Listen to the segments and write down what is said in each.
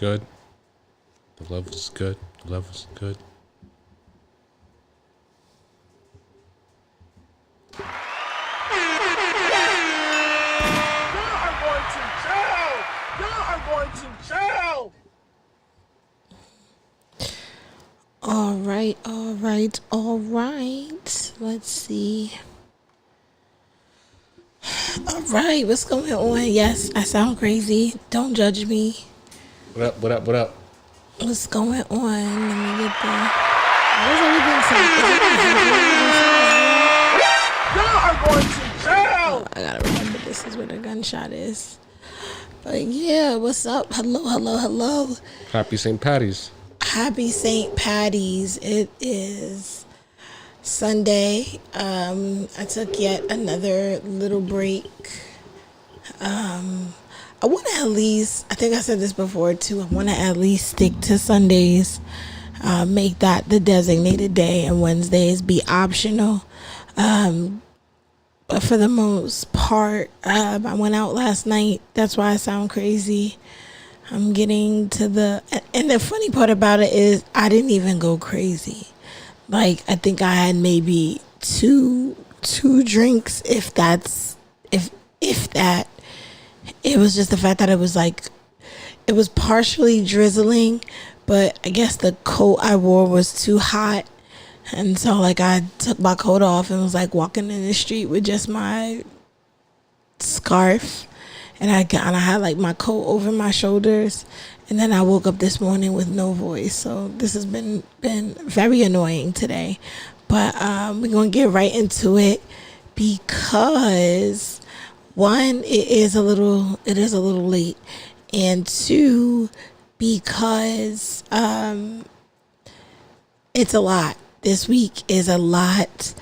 good. The love was good. The love was good. All right. Let's see. All right, what's going on? Yes, I sound crazy. Don't judge me. What up, what up, what up? What's going on? Let me get the... What is everything saying? Y'all are going to jail! Oh, I gotta remember this is where the gunshot is. But yeah, what's up? Hello. Happy St. Patty's. Happy St. Patty's. It is Sunday. I took yet another little break. I want to at least, I think I said this before too, I want to at least stick to Sundays. Make that the designated day and Wednesdays be optional. But for the most part, I went out last night. That's why I sound crazy. I'm getting to and the funny part about it is I didn't even go crazy. Like, I think I had maybe two drinks, if that. It was just the fact that it was partially drizzling, but I guess the coat I wore was too hot. And so, like, I took my coat off and was, like, walking in the street with just my scarf. And I had, like, my coat over my shoulders. And then I woke up this morning with no voice. So this has been very annoying today. But we're going to get right into it because, one, it is a little late. And two, because it's a lot. This week is a lot.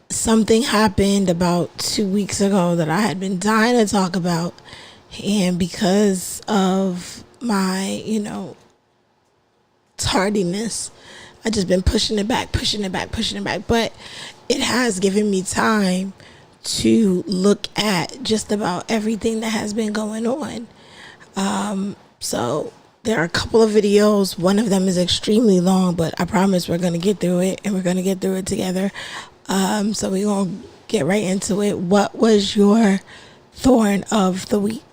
Something happened about 2 weeks ago that I had been dying to talk about. And because of my, tardiness, I just been pushing it back. But it has given me time to look at just about everything that has been going on. So there are a couple of videos. One of them is extremely long, but I promise we're going to get through it, and we're going to get through it together. So we're going to get right into it. What was your thorn of the week?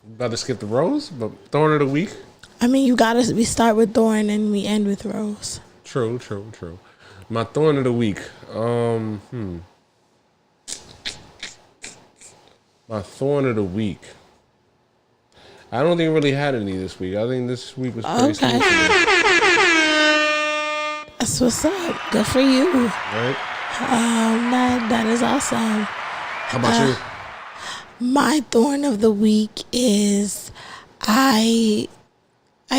About to skip the rose, but thorn of the week? I mean, we start with thorn and we end with rose. True. My thorn of the week. My thorn of the week. I don't think I really had any this week. I think this week was pretty smooth. That's what's up. Good for you. Right? That is awesome. How about you? My thorn of the week is I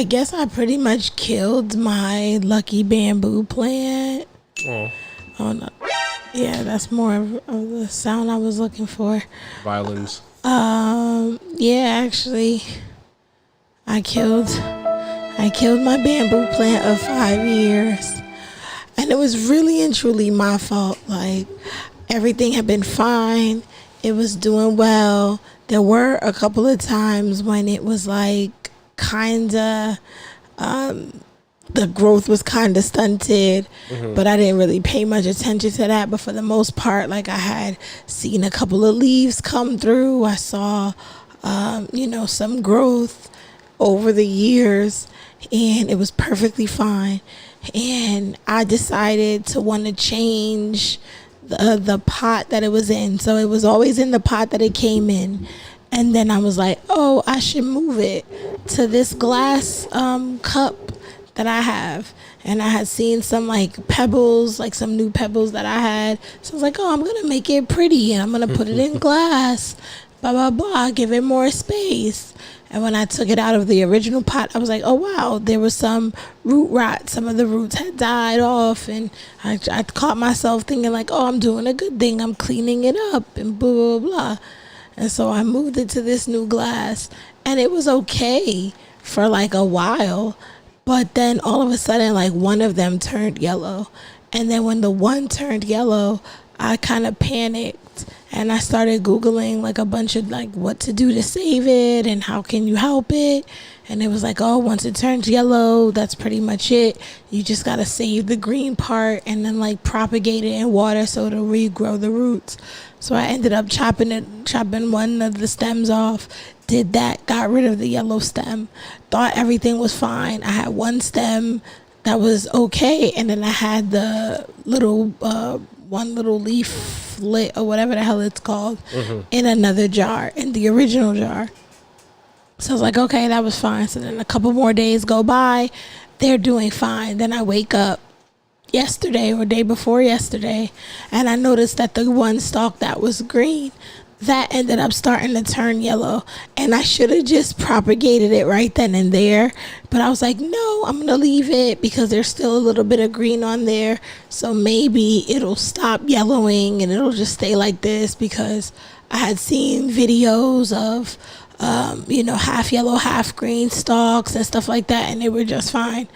guess I pretty much killed my lucky bamboo plant. Oh no. Yeah, that's more of the sound I was looking for. Violins. Yeah, actually, I killed my bamboo plant of 5 years. And it was really and truly my fault. Like, everything had been fine. It was doing well. There were a couple of times when it was like kinda, the growth was kind of stunted, but I didn't really pay much attention to that. But for the most part, like, I had seen a couple of leaves come through. I saw, some growth over the years, and it was perfectly fine. And I decided to want to change the pot that it was in. So it was always in the pot that it came in. And then I was like, oh, I should move it to this glass cup that I have. And I had seen some like pebbles, like some new pebbles that I had. So I was like, oh, I'm going to make it pretty and I'm going to put it in glass, blah, blah, blah, give it more space. And when I took it out of the original pot, I was like, oh, wow, there was some root rot. Some of the roots had died off. And I caught myself thinking like, oh, I'm doing a good thing. I'm cleaning it up and blah, blah, blah. And so I moved it to this new glass. And it was okay for like a while. But then all of a sudden, like, one of them turned yellow. And then when the one turned yellow, I kind of panicked and I started Googling like a bunch of like what to do to save it and how can you help it. And it was like, oh, once it turns yellow, that's pretty much it. You just got to save the green part and then like propagate it in water so it'll regrow the roots. So I ended up chopping one of the stems off, did that, got rid of the yellow stem, thought everything was fine. I had one stem that was okay, and then I had the little one little leaflet or whatever the hell it's called in another jar, in the original jar. So I was like, okay, that was fine. So then a couple more days go by, they're doing fine. Then I wake up yesterday or day before yesterday, and I noticed that the one stalk that was green, that ended up starting to turn yellow, and I should have just propagated it right then and there, but I was like, no, I'm gonna leave it because there's still a little bit of green on there, so maybe it'll stop yellowing and it'll just stay like this, because I had seen videos of half yellow half green stalks and stuff like that, and they were just fine.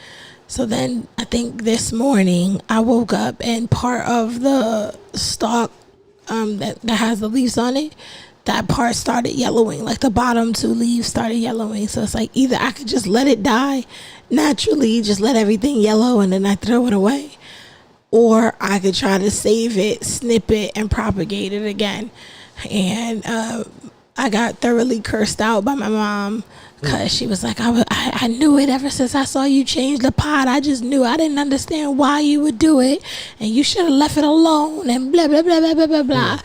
So then I think this morning I woke up and part of the stalk that has the leaves on it, that part started yellowing. Like the bottom two leaves started yellowing. So it's like either I could just let it die naturally, just let everything yellow and then I throw it away, or I could try to save it, snip it, and propagate it again. And I got thoroughly cursed out by my mom, because she was like, I knew it ever since I saw you change the pot. I just knew. I didn't understand why you would do it, and you should have left it alone, and blah, blah, blah, blah, blah, blah, blah.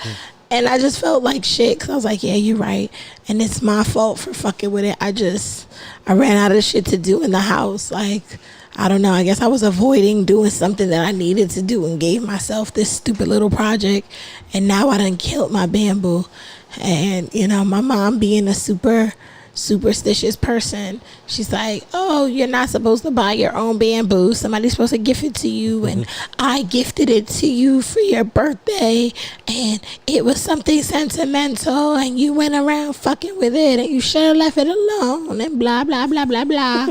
And I just felt like shit, because I was like, yeah, you're right. And it's my fault for fucking with it. I ran out of shit to do in the house. Like, I don't know. I guess I was avoiding doing something that I needed to do and gave myself this stupid little project. And now I done killed my bamboo. And, my mom being a superstitious person, she's like, oh, you're not supposed to buy your own bamboo, somebody's supposed to gift it to you, and I gifted it to you for your birthday, and it was something sentimental, and you went around fucking with it, and you should have left it alone, and blah blah blah blah blah.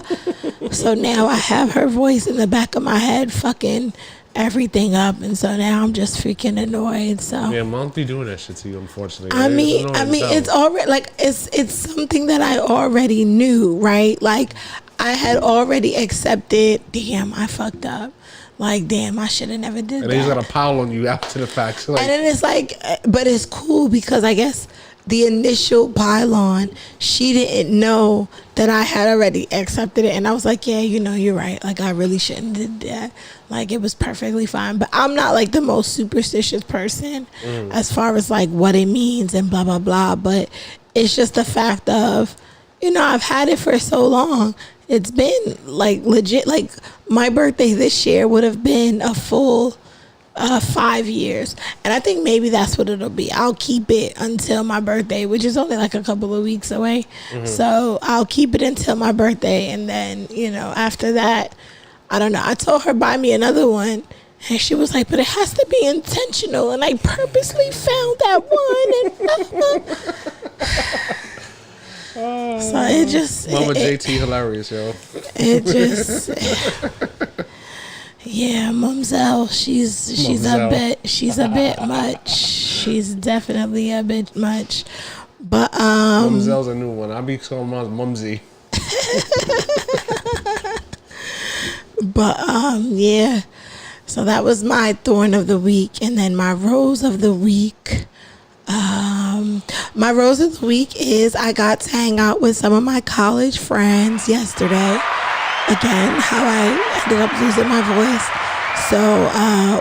So now I have her voice in the back of my head fucking everything up, and so now I'm just freaking annoyed. So yeah, mom be doing that shit to you, unfortunately. I mean, it's already like it's something that I already knew, right? Like I had already accepted. Damn, I fucked up. Like, damn, I should have never did that. And then he's got a pile on you after the fact. So like, and then it's like, but it's cool because I guess the initial pylon, she didn't know that I had already accepted it, and I was like, yeah, you're right. Like, I really shouldn't did that. Like, it was perfectly fine. But I'm not like the most superstitious person as far as like what it means and blah blah blah. But it's just the fact of, I've had it for so long. It's been like legit. Like my birthday this year would have been a full 5 years, and I think maybe that's what it'll be. I'll keep it until my birthday, which is only like a couple of weeks away. So I'll keep it until my birthday, and then after that, I don't know. I told her buy me another one, and she was like, but it has to be intentional, and I purposely found that one. And so it just Mama JT hilarious, yo. It just yeah, Mumselle, she's a bit much. She's definitely a bit much. But Mumselle's a new one. I be calling mom Mumsy. But yeah. So that was my thorn of the week, and then my rose of the week. My rose of the week is I got to hang out with some of my college friends yesterday. Again, how I ended up losing my voice. So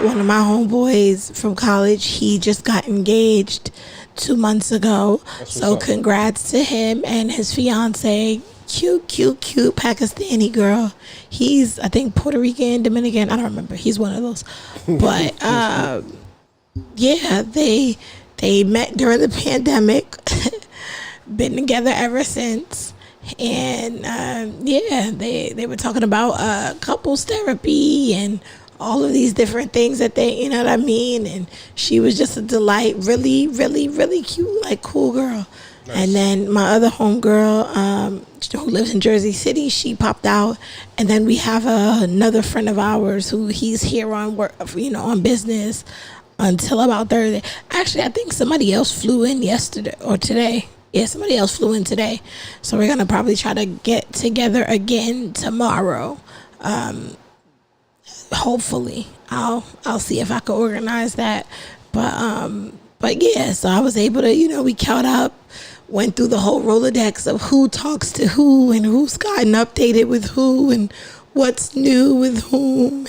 one of my homeboys from college, he just got engaged 2 months ago. So congrats to him and his fiance. Cute Pakistani girl. He's, I think, Puerto Rican, Dominican. I don't remember. He's one of those. But yeah, they met during the pandemic. Been together ever since. And yeah, they were talking about couples therapy and all of these different things that they, you know what I mean? And she was just a delight. Really, really, really cute, like cool girl. Nice. And then my other homegirl, who lives in Jersey City, she popped out. And then we have another friend of ours who he's here on work, on business. until about Thursday. Actually, I think somebody else flew in yesterday or today. Yeah, somebody else flew in today. So we're gonna probably try to get together again tomorrow. Hopefully, I'll see if I can organize that. But yeah, so I was able to, we caught up, went through the whole Rolodex of who talks to who and who's gotten updated with who and what's new with whom,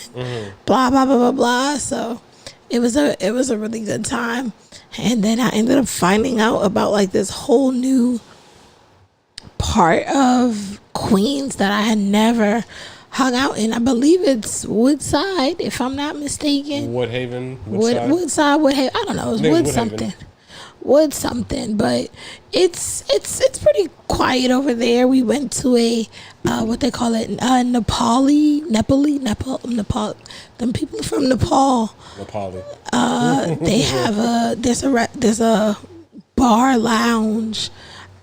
blah blah blah blah blah. So it was a really good time. And then I ended up finding out about like this whole new part of Queens that I had never hung out in. I believe it's Woodside, if I'm not mistaken. Woodhaven, Woodside, Woodhaven. I don't know. It's Wood something. Wood something, but it's pretty quiet over there. We went to a what they call it, Nepal. Them people from Nepal. They have there's a bar lounge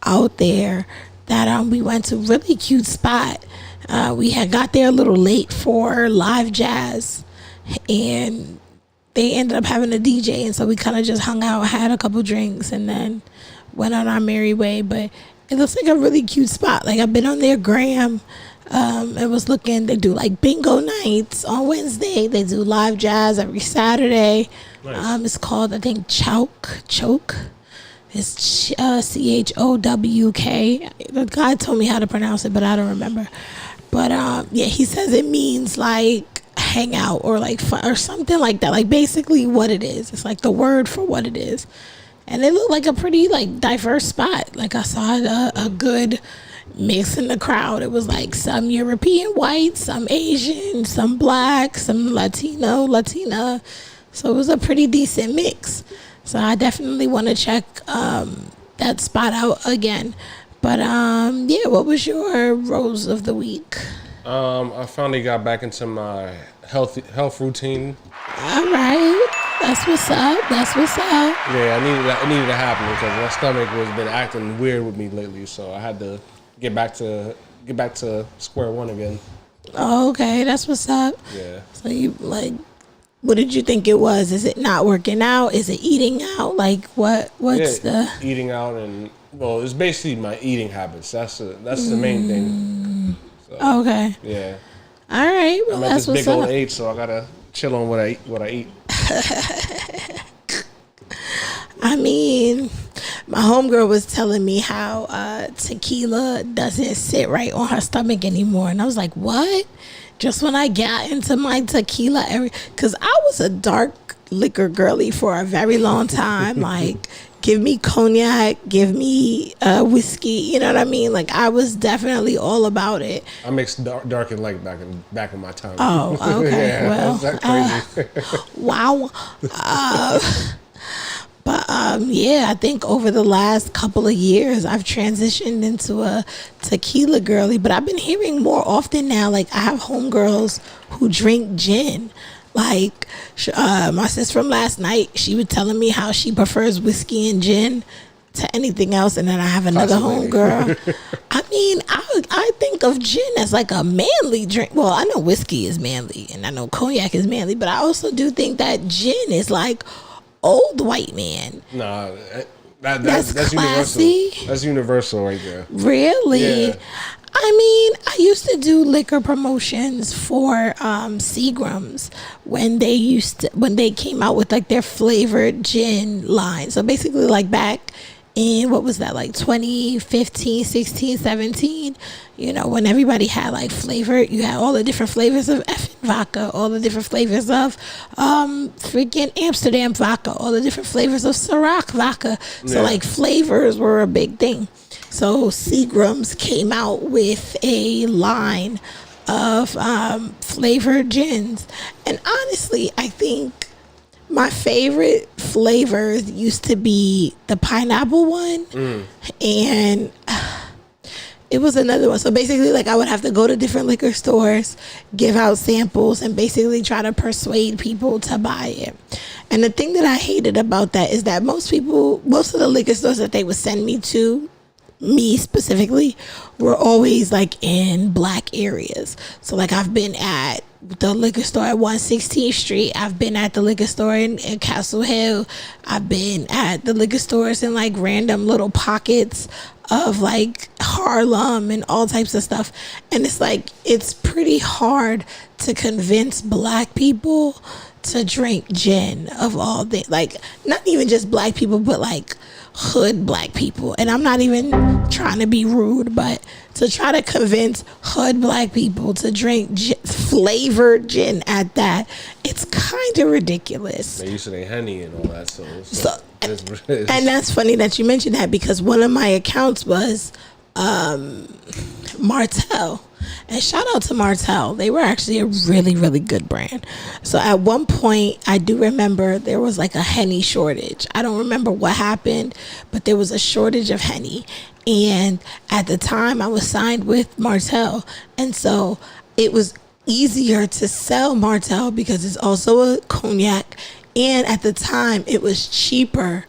out there that we went to. Really cute spot. We had got there a little late for live jazz, and they ended up having a DJ, and so we kind of just hung out, had a couple drinks, and then went on our merry way. But it looks like a really cute spot. Like, I've been on their gram. It was looking, they do like bingo nights on Wednesday. They do live jazz every Saturday. Nice. It's called, I think, Choke. It's CHOWK. The guy told me how to pronounce it, but I don't remember. But yeah, he says it means like hang out or like fun or something like that. Like basically what it is. It's like the word for what it is. And it looked like a pretty like diverse spot. Like I saw a good mix in the crowd. It was like some European white, some Asian, some black, some Latina. So it was a pretty decent mix. So I definitely want to check that spot out again. But yeah, what was your rose of the week? I finally got back into my health routine. All right, that's what's up. Yeah, it needed to happen because my stomach was been acting weird with me lately, so I had to get back to square one again. Oh, okay, that's what's up. Yeah. So you like, what did you think it was? Is it not working out? Is it eating out? Like what's the eating out? And well, it's basically my eating habits. That's the main thing. So, okay. Yeah. All right. Well, I'm at that's this big what's old up. age, so I gotta chill on what I eat. I mean, my homegirl was telling me how tequila doesn't sit right on her stomach anymore, and I was like, "What?" Just when I got into my tequila, because I was a dark liquor girly for a very long time, like. Give me cognac, give me whiskey, you know what I mean? Like, I was definitely all about it. I mixed dark and light back in my time. Oh, okay. Yeah, well, that crazy. Wow. But yeah, I think over the last couple of years, I've transitioned into a tequila girly. But I've been hearing more often now, like, I have homegirls who drink gin. Like, my sis from last night, she was telling me how she prefers whiskey and gin to anything else. And then I have another homegirl. I mean, I think of gin as like a manly drink. Well, I know whiskey is manly and I know cognac is manly, but I also do think that gin is like old white man. Nah, that's classy. Universal. That's universal right there. Really? Yeah. I mean, I used to do liquor promotions for Seagram's when they came out with like their flavored gin line. So basically, like back in what was that, like 2015, 16, 17, you know, when everybody had like flavored, you had all the different flavors of effing vodka, all the different flavors of freaking Amsterdam vodka, all the different flavors of Ciroc vodka. So like flavors were a big thing. So Seagram's came out with a line of flavored gins. And honestly, I think my favorite flavors used to be the pineapple one. And it was another one. So basically, like, I would have to go to different liquor stores, give out samples, and basically try to persuade people to buy it. And the thing that I hated about that is that most of the liquor stores that they would send me to, me specifically, were always like in black areas. So like I've been at the liquor store at 116th Street. I've been at the liquor store in Castle Hill. I've been at the liquor stores in like random little pockets of like Harlem and all types of stuff. And it's like, it's pretty hard to convince black people to drink gin of all the, like, not even just black people, but like hood black people. And I'm not even trying to be rude, but to try to convince hood black people to drink flavored gin at that, it's kind of ridiculous. They used to say honey and all that, so and that's funny that you mentioned that, because one of my accounts was Martell. And shout out to Martell. They were actually a really, really good brand. So at one point, I do remember there was like a Henny shortage. I don't remember what happened, but there was a shortage of Henny. And at the time, I was signed with Martell. And so it was easier to sell Martell because it's also a cognac. And at the time, it was cheaper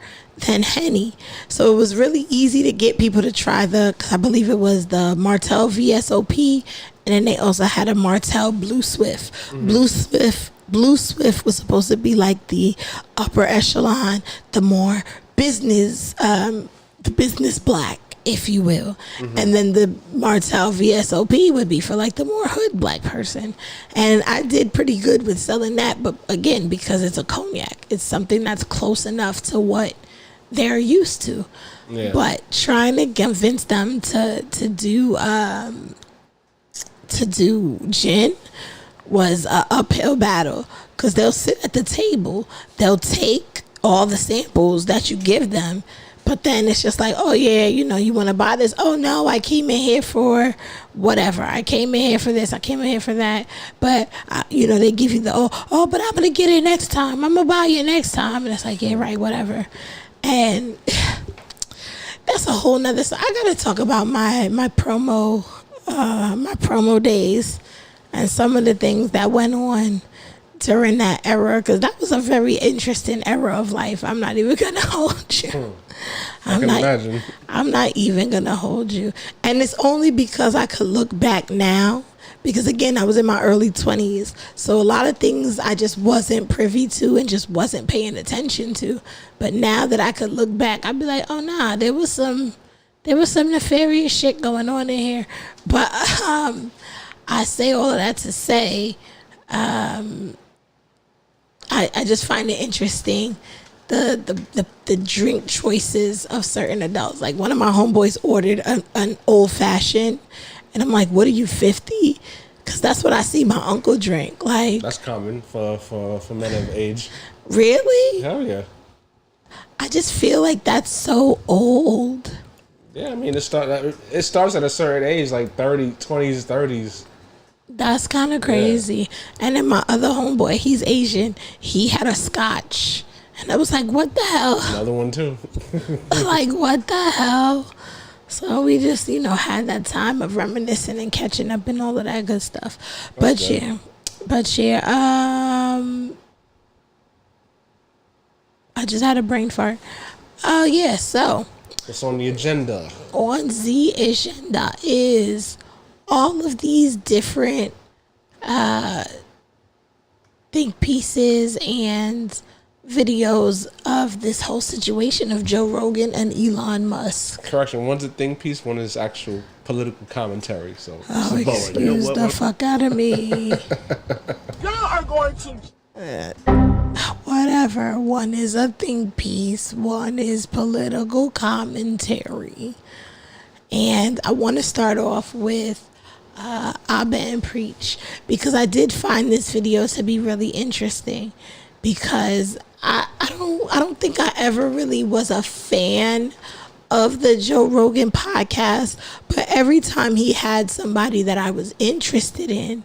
than Henny. So it was really easy to get people to try cause I believe it was the Martell VSOP, and then they also had a Martell Blue Swift. Blue Swift was supposed to be like the upper echelon, the more business, the business black, if you will. And then the Martell VSOP would be for like the more hood black person. And I did pretty good with selling that, but again, because it's a cognac, it's something that's close enough to what they're used to. Yeah. But trying to convince them to do gin was an uphill battle, because they'll sit at the table, they'll take all the samples that you give them, but then it's just like, oh yeah, you know, you want to buy this? Oh no, I came in here for whatever. I came in here for this. I came in here for that. But you know, they give you the oh, but I'm gonna get it next time. I'm gonna buy it next time, and it's like, yeah, right, whatever. And that's a whole nother. So I gotta talk about my promo days and some of the things that went on during that era, because that was a very interesting era of life. I'm not even gonna hold you. I can imagine. I'm not even gonna hold you, and it's only because I could look back now. Because again, I was in my early 20s, so a lot of things I just wasn't privy to and just wasn't paying attention to. But now that I could look back, I'd be like, oh nah, there was some nefarious shit going on in here. But I say all of that to say, I just find it interesting the drink choices of certain adults. Like one of my homeboys ordered an old fashioned. And I'm like, what are you, 50? Because that's what I see my uncle drink. Like, that's common for men of age. Really? Hell yeah. I just feel like that's so old. Yeah, I mean, it starts at a certain age, like 20s, 30s. That's kind of crazy. Yeah. And then my other homeboy, he's Asian. He had a scotch. And I was like, what the hell? Another one, too. Like, what the hell? So we just, you know, had that time of reminiscing and catching up and all of that good stuff. But yeah, I just had a brain fart. Oh yeah, so what's on the agenda? On the agenda is all of these different think pieces and videos of this whole situation of Joe Rogan and Elon Musk. Correction, one's a think piece, one is actual political commentary. So excuse the fuck out of me. Y'all are going to whatever. One is a think piece, one is political commentary. And I want to start off with Abba and Preach, because I did find this video to be really interesting, because I don't think I ever really was a fan of the Joe Rogan podcast, but every time he had somebody that I was interested in,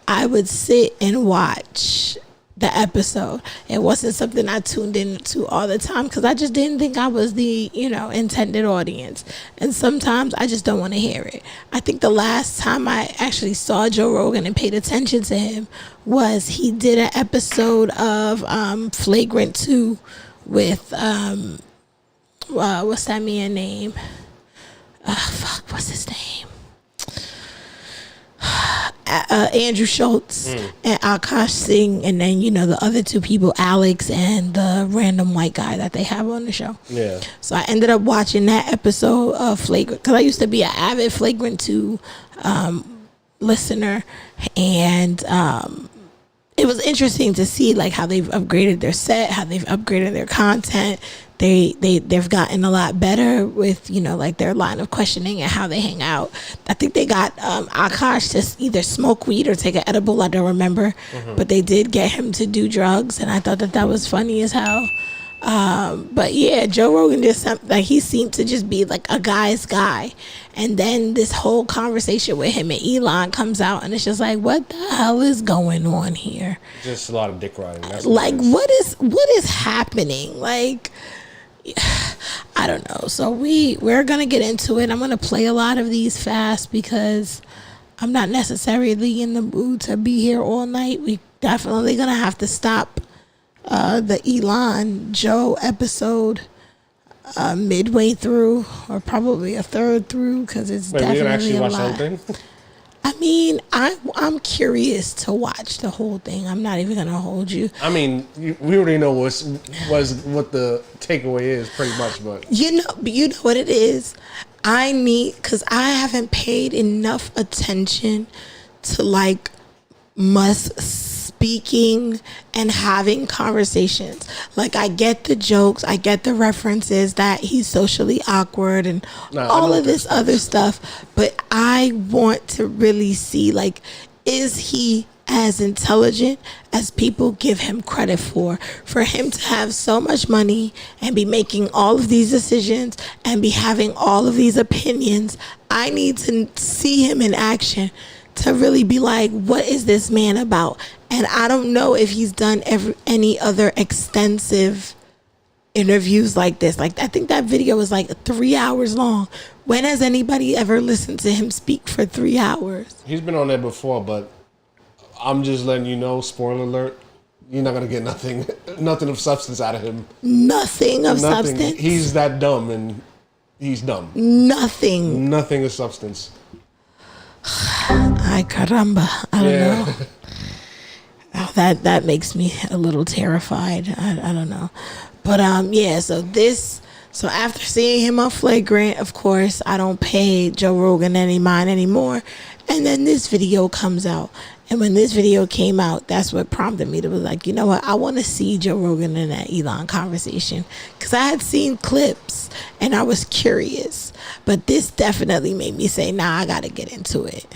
I would sit and watch the episode. It wasn't something I tuned into all the time, because I just didn't think I was the, you know, intended audience. And sometimes I just don't want to hear it. I think the last time I actually saw Joe Rogan and paid attention to him was he did an episode of Flagrant 2 with what's that man name? What's his name? Andrew Schultz and Akash Singh, and then the other two people, Alex and the random white guy that they have on the show. Yeah. So I ended up watching that episode of Flagrant because I used to be an avid Flagrant 2 listener, and it was interesting to see like how they've upgraded their set, how they've upgraded their content. They've gotten a lot better with like their line of questioning and how they hang out. I think they got Akash to either smoke weed or take an edible. I don't remember, but they did get him to do drugs, and I thought that was funny as hell. But yeah, Joe Rogan he seemed to just be like a guy's guy, and then this whole conversation with him and Elon comes out, and it's just like, what the hell is going on here? Just a lot of dick riding. That's like what is happening? Like, I don't know. So we're gonna get into it. I'm gonna play a lot of these fast because I'm not necessarily in the mood to be here all night. We definitely gonna have to stop the Elon Joe episode midway through, or probably a third through, because it's definitely we're gonna actually a watch lot. the whole thing? I mean, I'm curious to watch the whole thing. I'm not even gonna hold you. I mean, we already know what the takeaway is, pretty much. But you know what it is. Because I haven't paid enough attention to like Musk speaking and having conversations. Like, I get the jokes, I get the references that he's socially awkward and all of this other stuff, but I want to really see, like, is he as intelligent as people give him credit for him to have so much money and be making all of these decisions and be having all of these opinions? I need to see him in action to really be like, what is this man about? And I don't know if he's done any other extensive interviews like this. Like, I think that video was like 3 hours long. When has anybody ever listened to him speak for 3 hours? He's been on there before, but I'm just letting you know, spoiler alert, you're not going to get nothing of substance out of him. Nothing of substance? He's that dumb, and he's dumb. Nothing of substance. Ay caramba. I don't know. Oh, that makes me a little terrified. I don't know. But yeah, so after seeing him on Flagrant, of course, I don't pay Joe Rogan any mind anymore. And then this video comes out. And when this video came out, that's what prompted me to be like, you know what? I want to see Joe Rogan in that Elon conversation. Because I had seen clips and I was curious. But this definitely made me say, nah, I got to get into it.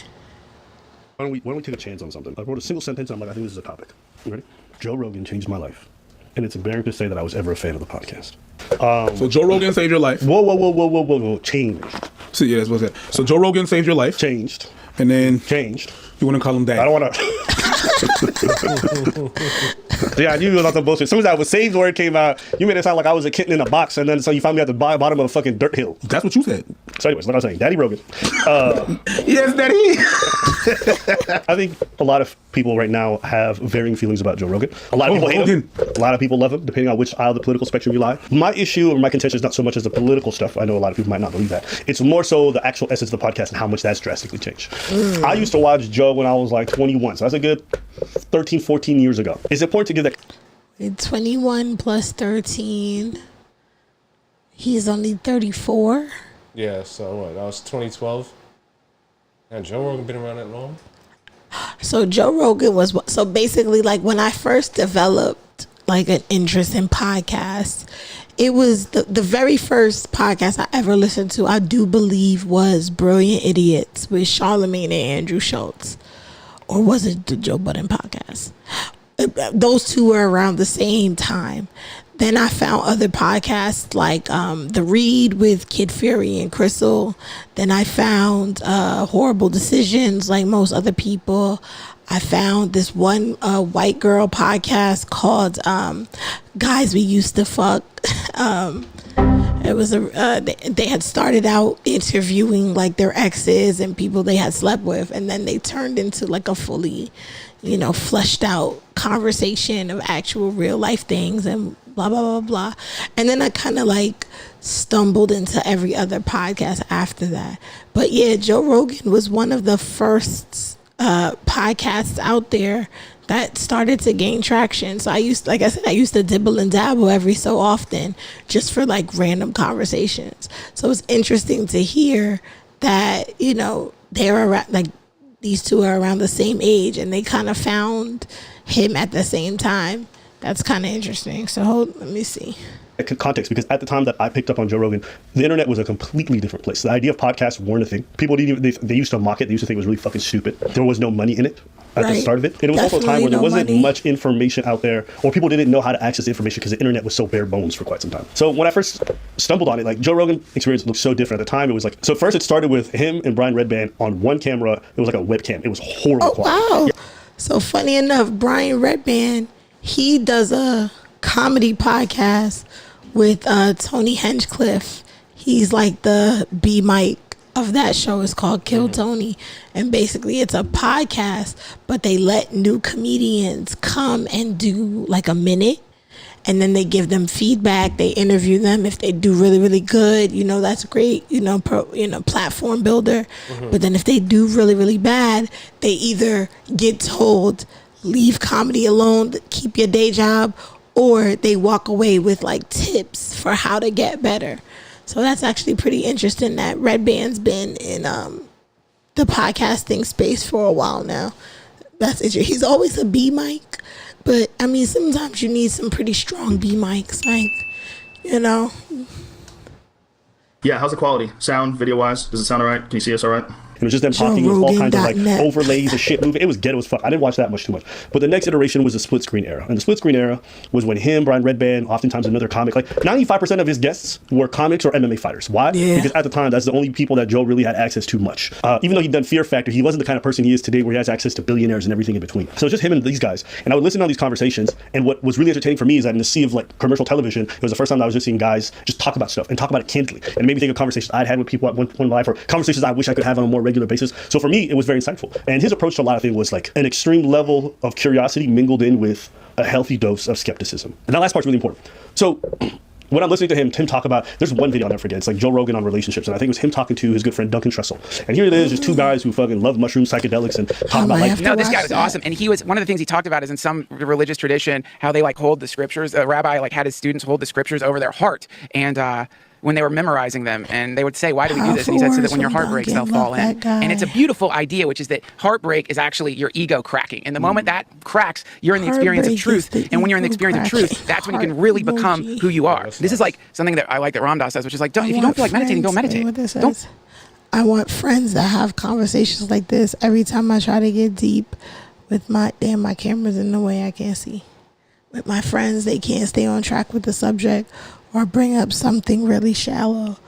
Why don't we take a chance on something? I wrote a single sentence and I'm like, I think this is a topic. You ready? Joe Rogan changed my life. And it's embarrassing to say that I was ever a fan of the podcast. So Joe Rogan saved your life. Whoa. Changed. So yeah, that's what's that. So Joe Rogan saved your life. Changed. And then Changed. You want to call him daddy? I don't want to. Yeah, I knew about the bullshit. As soon as that was saved word came out, you made it sound like I was a kitten in a box, and then so you found me at the bottom of a fucking dirt hill. That's what you said. So anyways, what I was saying, Daddy Rogan. Yes, Daddy. I think a lot of people right now have varying feelings about Joe Rogan. A lot of people hate him. A lot of people love him, depending on which aisle of the political spectrum you lie. My issue or my contention is not so much as the political stuff. I know a lot of people might not believe that. It's more so the actual essence of the podcast and how much that's drastically changed. I used to watch Joe when I was like 21, so that's a good 13, 14 years ago. It's important to give that... 21 plus 13. He's only 34. Yeah, so what? That was 2012. And Joe Rogan been around that long? So Joe Rogan was... So basically, like, when I first developed, like, an interest in podcasts, it was the very first podcast I ever listened to, I do believe, was Brilliant Idiots with Charlamagne and Andrew Schultz. Or was it the Joe Budden podcast? Those two were around the same time. Then I found other podcasts like The Read with Kid Fury and Crystal. Then I found Horrible Decisions like most other people. I found this one white girl podcast called Guys We Used to Fuck. It was they had started out interviewing like their exes and people they had slept with, and then they turned into like a fully, fleshed out conversation of actual real life things and blah blah blah blah. And then I kind of like stumbled into every other podcast after that. But yeah, Joe Rogan was one of the first podcasts out there that started to gain traction. So I used to dibble and dabble every so often just for like random conversations. So it's interesting to hear that, you know, they're around, like these two are around the same age and they kind of found him at the same time. That's kind of interesting. So let me see. Context, because at the time that I picked up on Joe Rogan, the internet was a completely different place. The idea of podcasts weren't a thing. People didn't even, they used to mock it. They used to think it was really fucking stupid. There was no money in it at the start of it. And it was also a time where there wasn't much information out there, or people didn't know how to access information because the internet was so bare bones for quite some time. So when I first stumbled on it, like Joe Rogan experience looked so different at the time. It was like, so first it started with him and Brian Redband on one camera. It was like a webcam. It was horrible quality. Wow. So funny enough, Brian Redband, he does a comedy podcast with Tony Hinchcliffe. He's like the B Mike of that show. It's called Kill Tony, and basically it's a podcast, but they let new comedians come and do like a minute, and then they give them feedback. They interview them. If they do really, really good, you know, that's great, platform builder. But then if they do really, really bad, they either get told leave comedy alone, keep your day job, or they walk away with like tips for how to get better. So that's actually pretty interesting that Redband's been in the podcasting space for a while now. That's interesting. He's always a B mic, but I mean, sometimes you need some pretty strong B mics, like, you know. Yeah, how's the quality? Sound, video-wise? Does it sound all right? Can you see us all right? It was just them talking with all kinds of like overlays and shit moving. It was ghetto as fuck. I didn't watch that much too much. But the next iteration was the split screen era. And the split screen era was when him, Brian Redband, oftentimes another comic, like 95% of his guests were comics or MMA fighters. Why? Yeah. Because at the time, that's the only people that Joe really had access to much. Even though he'd done Fear Factor, he wasn't the kind of person he is today where he has access to billionaires and everything in between. So it's just him and these guys. And I would listen to all these conversations. And what was really entertaining for me is that in the sea of like commercial television, it was the first time that I was just seeing guys just talk about stuff and talk about it candidly. And it made me think of conversations I'd had with people at one point in my life, or conversations I wish I could have on a more regular basis. So for me, it was very insightful. And his approach to a lot of things was like an extreme level of curiosity mingled in with a healthy dose of skepticism. And that last part's really important. So when I'm listening to him talk about, there's one video I'll never forget. It's like Joe Rogan on relationships. And I think it was him talking to his good friend Duncan Trussell. And here it is, just two guys who fucking love mushrooms, psychedelics, and talk about like... No, this guy was awesome. And he was, one of the things he talked about is in some religious tradition, how they like hold the scriptures. A rabbi like had his students hold the scriptures over their heart. And when they were memorizing them, and they would say, why do we do this? And he said, so that when your heart breaks, they'll fall in. And it's a beautiful idea, which is that heartbreak is actually your ego cracking. And the moment that cracks, you're in the experience of truth. And when you're in the experience of truth, that's when you can really become who you are. This is like something that I like that Ram Dass says, which is like, if you don't feel like meditating, don't meditate. Don't. I want friends that have conversations like this every time I try to get deep with my camera's in the way, I can't see. With my friends, they can't stay on track with the subject or bring up something really shallow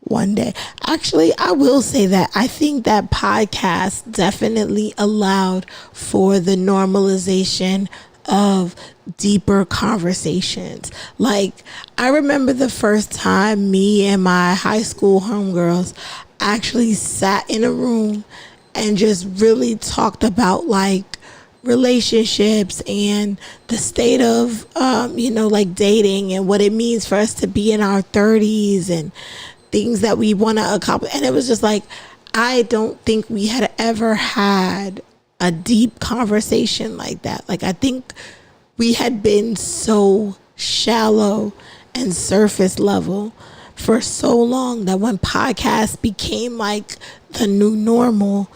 one day. Actually, I will say that I think that podcast definitely allowed for the normalization of deeper conversations. Like, I remember the first time me and my high school homegirls actually sat in a room and just really talked about like relationships and the state of like dating and what it means for us to be in our 30s and things that we want to accomplish. And it was just like, I don't think we had ever had a deep conversation like that. Like, I think we had been so shallow and surface level for so long that when podcasts became like the new normal,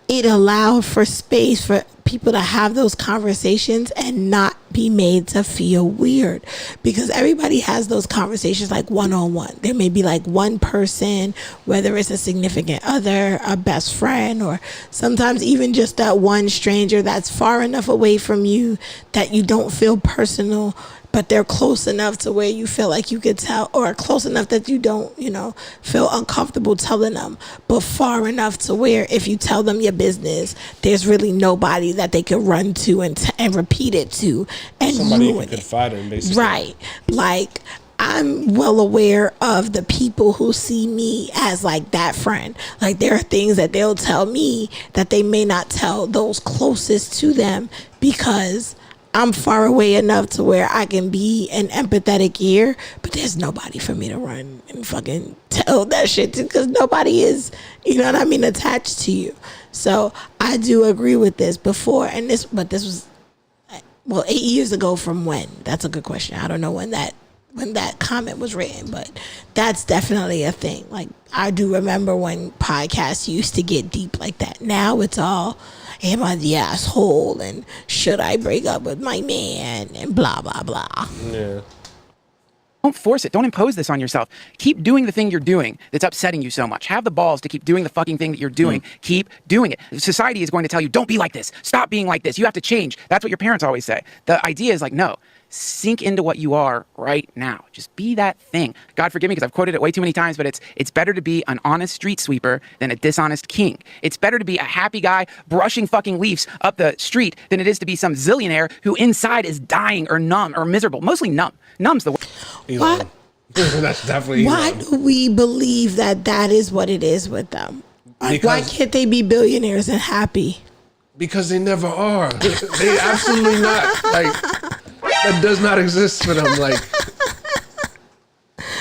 it allowed for space for people to have those conversations and not be made to feel weird, because everybody has those conversations like one-on-one. There may be like one person, whether it's a significant other, a best friend, or sometimes even just that one stranger that's far enough away from you that you don't feel personal, but they're close enough to where you feel like you could tell, or close enough that you don't, feel uncomfortable telling them, but far enough to where if you tell them your business, there's really nobody that they could run to and repeat it to and somebody you ruin can it. confide in, basically. Right. Like, I'm well aware of the people who see me as like that friend. Like, there are things that they'll tell me that they may not tell those closest to them, because I'm far away enough to where I can be an empathetic ear, but there's nobody for me to run and fucking tell that shit to, because nobody is, you know what I mean, attached to you. So I do agree with this before, and this was, well, 8 years ago from when? That's a good question. I don't know when that comment was written, but that's definitely a thing. Like, I do remember when podcasts used to get deep like that. Now it's all, am I the asshole, and should I break up with my man, and blah blah blah. Yeah. Don't force it. Don't impose this on yourself. Keep doing the thing you're doing that's upsetting you so much. Have the balls to keep doing the fucking thing that you're doing. Keep doing it. Society is going to tell you, don't be like this. Stop being like this. You have to change. That's what your parents always say. The idea is like, no, sink into what you are right now. Just be that thing. God forgive me because I've quoted it way too many times, but it's better to be an honest street sweeper than a dishonest king. It's better to be a happy guy brushing fucking leaves up the street than it is to be some zillionaire who inside is dying or numb or miserable. Mostly numb. Numb's the word. Why? That's definitely Why do we believe that is what it is with them? Like, why can't they be billionaires and happy? Because they never are. They absolutely not. Like, that does not exist for them.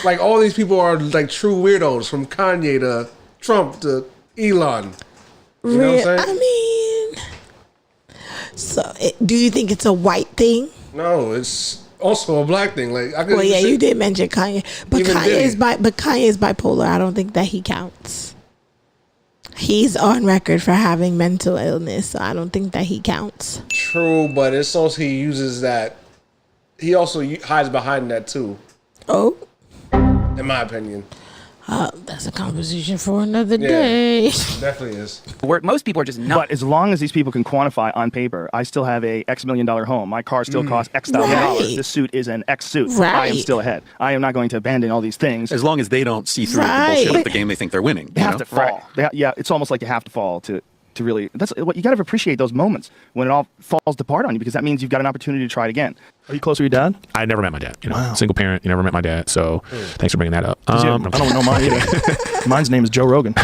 Like all these people are like true weirdos, from Kanye to Trump to Elon. You know what I'm saying? I mean, so do you think it's a white thing? No, it's also a black thing. Like, Well, yeah, you did mention Kanye, but Even Kanye is bipolar. I don't think that he counts. He's on record for having mental illness, so I don't think that he counts. True, but it's also he uses that. He also hides behind that too. Oh, in my opinion. That's a conversation for another day. Definitely is. Where most people are just nuts. But as long as these people can quantify on paper, I still have a X $1 million home. My car still costs X thousand dollars. Right. This suit is an X suit. Right. I am still ahead. I am not going to abandon all these things. As long as they don't see through Right. the bullshit of the game they think they're winning. They have to fall. Yeah, it's almost like you have to fall to really. That's what you got to appreciate, those moments when it all falls apart on you, because that means you've got an opportunity to try it again. Are you close with your dad? I never met my dad. Wow. Single parent. You never met my dad. So thanks for bringing that up. I don't know mine either. Mine's name is Joe Rogan.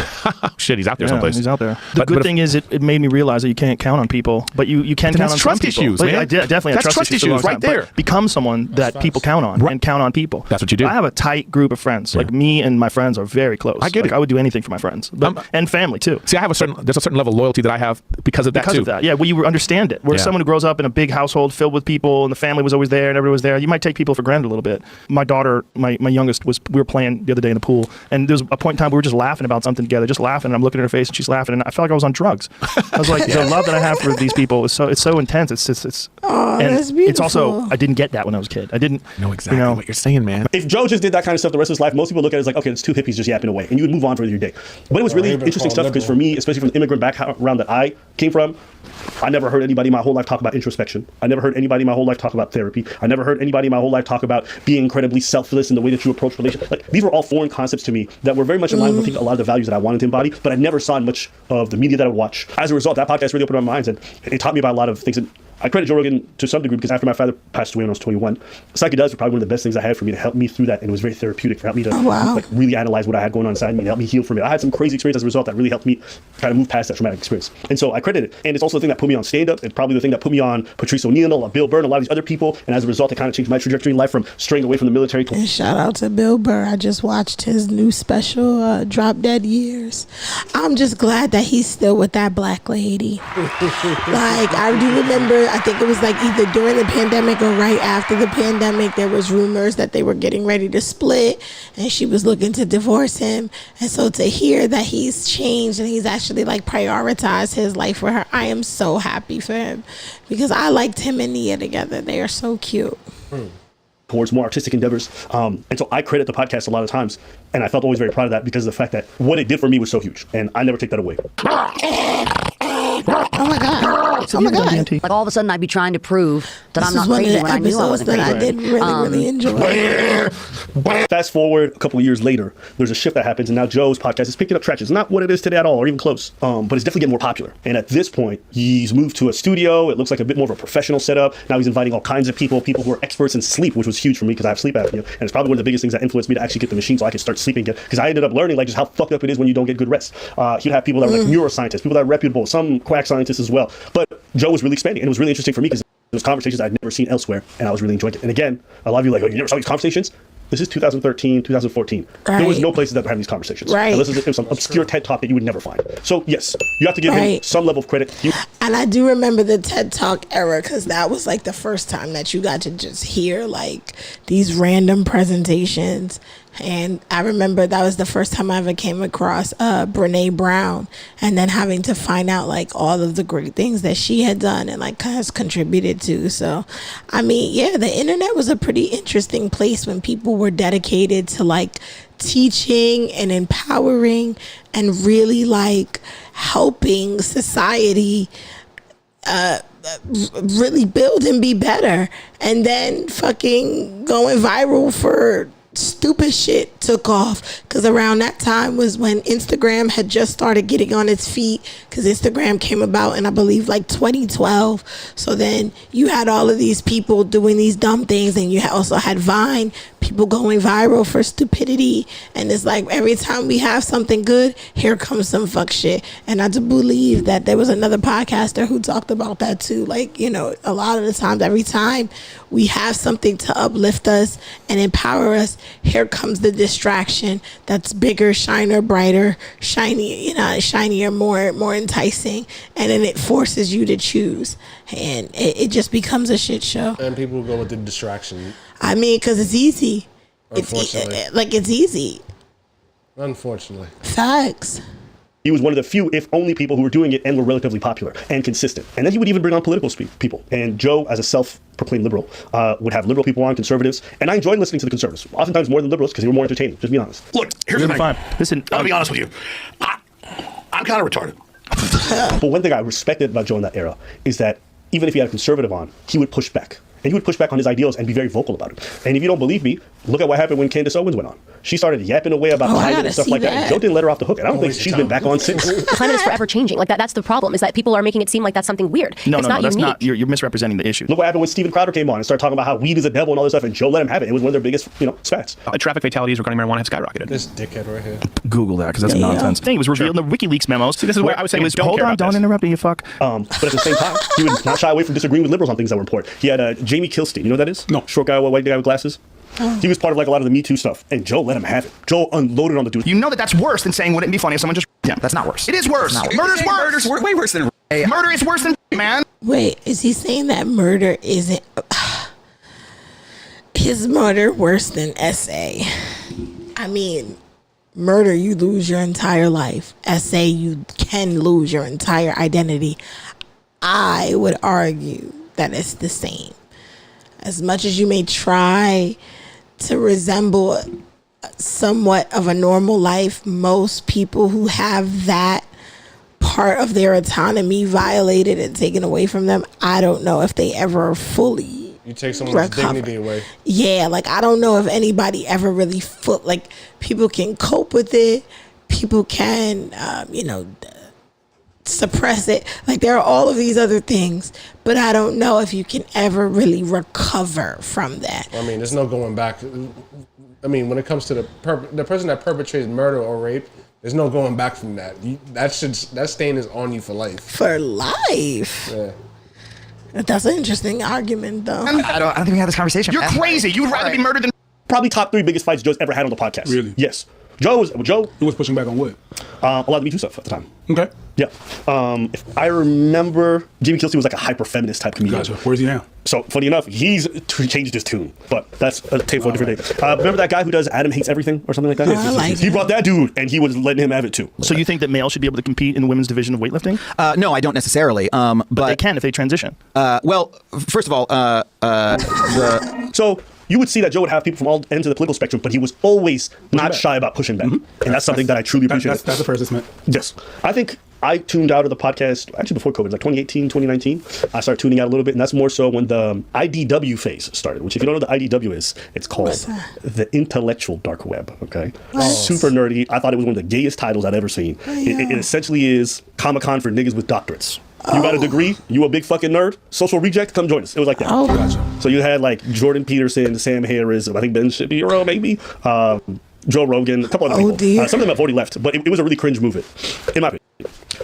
Shit, he's out there someplace. He's out there. The good thing is it made me realize that you can't count on people, but you can count on trust some people. issues, But man. I definitely have That's trust issues for a long right time, there. but become someone that people count on and count on people. That's what you do. I have a tight group of friends. Like, me and my friends are very close. I get it. I would do anything for my friends, and family too. See, there's a certain level of loyalty that I have because of that too. Yeah, well, you understand it. Where someone who grows up in a big household filled with people, and the family was always there, and everyone was there, you might take people for granted a little bit. My daughter, my youngest, we were playing the other day in the pool, and there was a point in time we were just laughing about something together, just laughing, and I'm looking at her face, and she's laughing, and I felt like I was on drugs. I was like, the love that I have for these people is so intense. It's Oh, and that's beautiful. it's also, I didn't get that when I was a kid. I didn't know exactly what you're saying, man. If Joe just did that kind of stuff the rest of his life, most people look at it as like, okay, it's two hippies just yapping away, and you would move on with your day. But it was really interesting stuff, because for me, especially from the immigrant background that I came from, I never heard anybody my whole life talk about introspection. I never heard anybody my whole life talk about therapy. I never heard anybody my whole life talk about being incredibly selfless in the way that you approach relationships. Like, these were all foreign concepts to me that were very much in line with, I think, a lot of the values that I wanted to embody, but I never saw in much of the media that I would watch. As a result, that podcast really opened my minds, and it taught me about a lot of things. And I credit Joe Rogan to some degree, because after my father passed away when I was 21, psychedelics were probably one of the best things I had for me to help me through that, and it was very therapeutic for help me to like really analyze what I had going on inside me and help me heal from it. I had some crazy experience as a result that really helped me try to move past that traumatic experience, and so I credit it. And it's also the thing that put me on stand-up. It's probably the thing that put me on Patrice O'Neal, Bill Burr, and a lot of these other people, and as a result, it kind of changed my trajectory in life from straying away from the military to... And shout out to Bill Burr. I just watched his new special, Drop Dead Years. I'm just glad that he's still with that black lady. Like, I do remember, I think it was like either during the pandemic or right after the pandemic, there was rumors that they were getting ready to split, and she was looking to divorce him. And so to hear that he's changed and he's actually like prioritized his life for her, I am so happy for him, because I liked him and Nia together. They are so cute. Towards more artistic endeavors. And so I credit the podcast a lot of times, and I felt always very proud of that, because of the fact that what it did for me was so huge, and I never take that away. Oh my God. Oh my God. Like, all of a sudden I'd be trying to prove that I'm not crazy when I knew I wasn't that crazy. I did really enjoy. Fast forward a couple of years later, there's a shift that happens, and now Joe's podcast is picking up traction. It's not what it is today at all, or even close, but it's definitely getting more popular. And at this point, he's moved to a studio. It looks like a bit more of a professional setup. Now he's inviting all kinds of people who are experts in sleep, which was huge for me because I have sleep apnea. And it's probably one of the biggest things that influenced me to actually get the machine so I could start sleeping again. Because I ended up learning like just how fucked up it is when you don't get good rest. He'd have people that were like neuroscientists, people that are reputable, some quack scientists as well. But Joe was really expanding, and it was really interesting for me because There's conversations I'd never seen elsewhere, and I was really enjoying it. And again, a lot of you are like, oh, you never saw these conversations? This is 2013, 2014. Right. There was no places that were having these conversations. Right. And this is some obscure TED Talk that you would never find. So yes, you have to give him some level of credit. And I do remember the TED Talk era because that was like the first time that you got to just hear like these random presentations. And I remember that was the first time I ever came across Brene Brown, and then having to find out like all of the great things that she had done and like has contributed to. So, I mean, yeah, the internet was a pretty interesting place when people were dedicated to like teaching and empowering and really like helping society really build and be better. And then fucking going viral for stupid shit took off, because around that time was when Instagram had just started getting on its feet, because Instagram came about in I believe like 2012. So then you had all of these people doing these dumb things, and you also had Vine, people going viral for stupidity. And it's like every time we have something good, here comes some fuck shit. And I do believe that there was another podcaster who talked about that too. Like, you know, a lot of the times, every time we have something to uplift us and empower us, here comes the distraction that's bigger, shiner, brighter, shiny, you know, shinier, more enticing, and then it forces you to choose, and it just becomes a shit show. And people go with the distraction. I mean, because it's easy. Unfortunately. It's easy. Unfortunately. Facts. He was one of the few, if only, people who were doing it and were relatively popular and consistent. And then he would even bring on political people. And Joe, as a self-proclaimed liberal, would have liberal people on, conservatives. And I enjoyed listening to the conservatives, oftentimes more than liberals, because they were more entertaining, just be honest. Look, here's the thing. Fine. Listen, I'll be honest with you. I'm kind of retarded. But one thing I respected about Joe in that era is that even if he had a conservative on, he would push back. And he would push back on his ideals and be very vocal about it. And if you don't believe me, look at what happened when Candace Owens went on. She started yapping away about Biden and stuff like that. And Joe didn't let her off the hook. And I don't think she's been back on since. The climate is forever changing. Like that's the problem, is that people are making it seem like that's something weird. No, it's no, that's unique. not. You're misrepresenting the issue. Look what happened when Steven Crowder came on and started talking about how weed is a devil and all this stuff, and Joe let him have it. It was one of their biggest, spats. Traffic fatalities regarding marijuana have skyrocketed. This dickhead right here. Google that, because that's nonsense. Thing was revealed in the WikiLeaks memos. See, this is where I was saying, hold on, don't interrupt me, you fuck. But at the same time, he would not shy away from disagreeing with liberals on things that were important. He had Jamie Kilstein. You know who that is? No. Short guy, white guy with glasses. He was part of like a lot of the Me Too stuff, and Joe let him have it. Joe unloaded on the dude. You know that's worse than saying wouldn't it be funny if someone just... Yeah, that's not worse. It is worse. Murder's worse. Murder's way worse than... Murder is worse than man. Wait, is he saying that murder isn't... Is murder worse than SA? I mean, murder, you lose your entire life. SA, you can lose your entire identity. I would argue that it's the same. As much as you may try to resemble somewhat of a normal life, most people who have that part of their autonomy violated and taken away from them, I don't know if they ever fully You take someone's dignity away. Yeah, like I don't know if anybody ever really like people can cope with it. People can, suppress it. Like there are all of these other things, but I don't know if you can ever really recover from that. I mean, there's no going back. I mean, when it comes to the person that perpetrates murder or rape, there's no going back from that. That stain is on you for life. For life. Yeah. That's an interesting argument, though. I don't think we had this conversation. You're crazy. You'd rather be murdered than... Probably top 3 biggest fights Joe's ever had on the podcast. Really? Yes. Joe. He was pushing back on what? A lot of the Me Too stuff at the time. Okay. Yeah. If I remember, Jamie Kilstein was like a hyper-feminist type comedian. Gotcha. Where's he now? So, funny enough, he's changed his tune, but that's a tape for a different day. Remember that guy who does Adam Hates Everything or something like that? I like he brought that dude, and he was letting him have it too. So you think that males should be able to compete in the women's division of weightlifting? No, I don't necessarily. But they can if they transition. Well, first of all, So you would see that Joe would have people from all ends of the political spectrum, but he was always not shy about pushing back. And that's something that I truly appreciate. That's a fair assessment. Yes. I think I tuned out of the podcast, actually before COVID, like 2018, 2019. I started tuning out a little bit, and that's more so when the IDW phase started, which if you don't know what the IDW is, it's called the intellectual dark web, okay? Super nerdy. I thought it was one of the gayest titles I'd ever seen. It essentially is Comic-Con for niggas with doctorates. You got a degree, you a big fucking nerd, social reject, come join us. It was like that. Gotcha. So you had like Jordan Peterson, Sam Harris, I think Ben Shapiro, maybe, Joe Rogan, a couple other people. Dear. Some of them have already left, but it was a really cringe movement, in my opinion.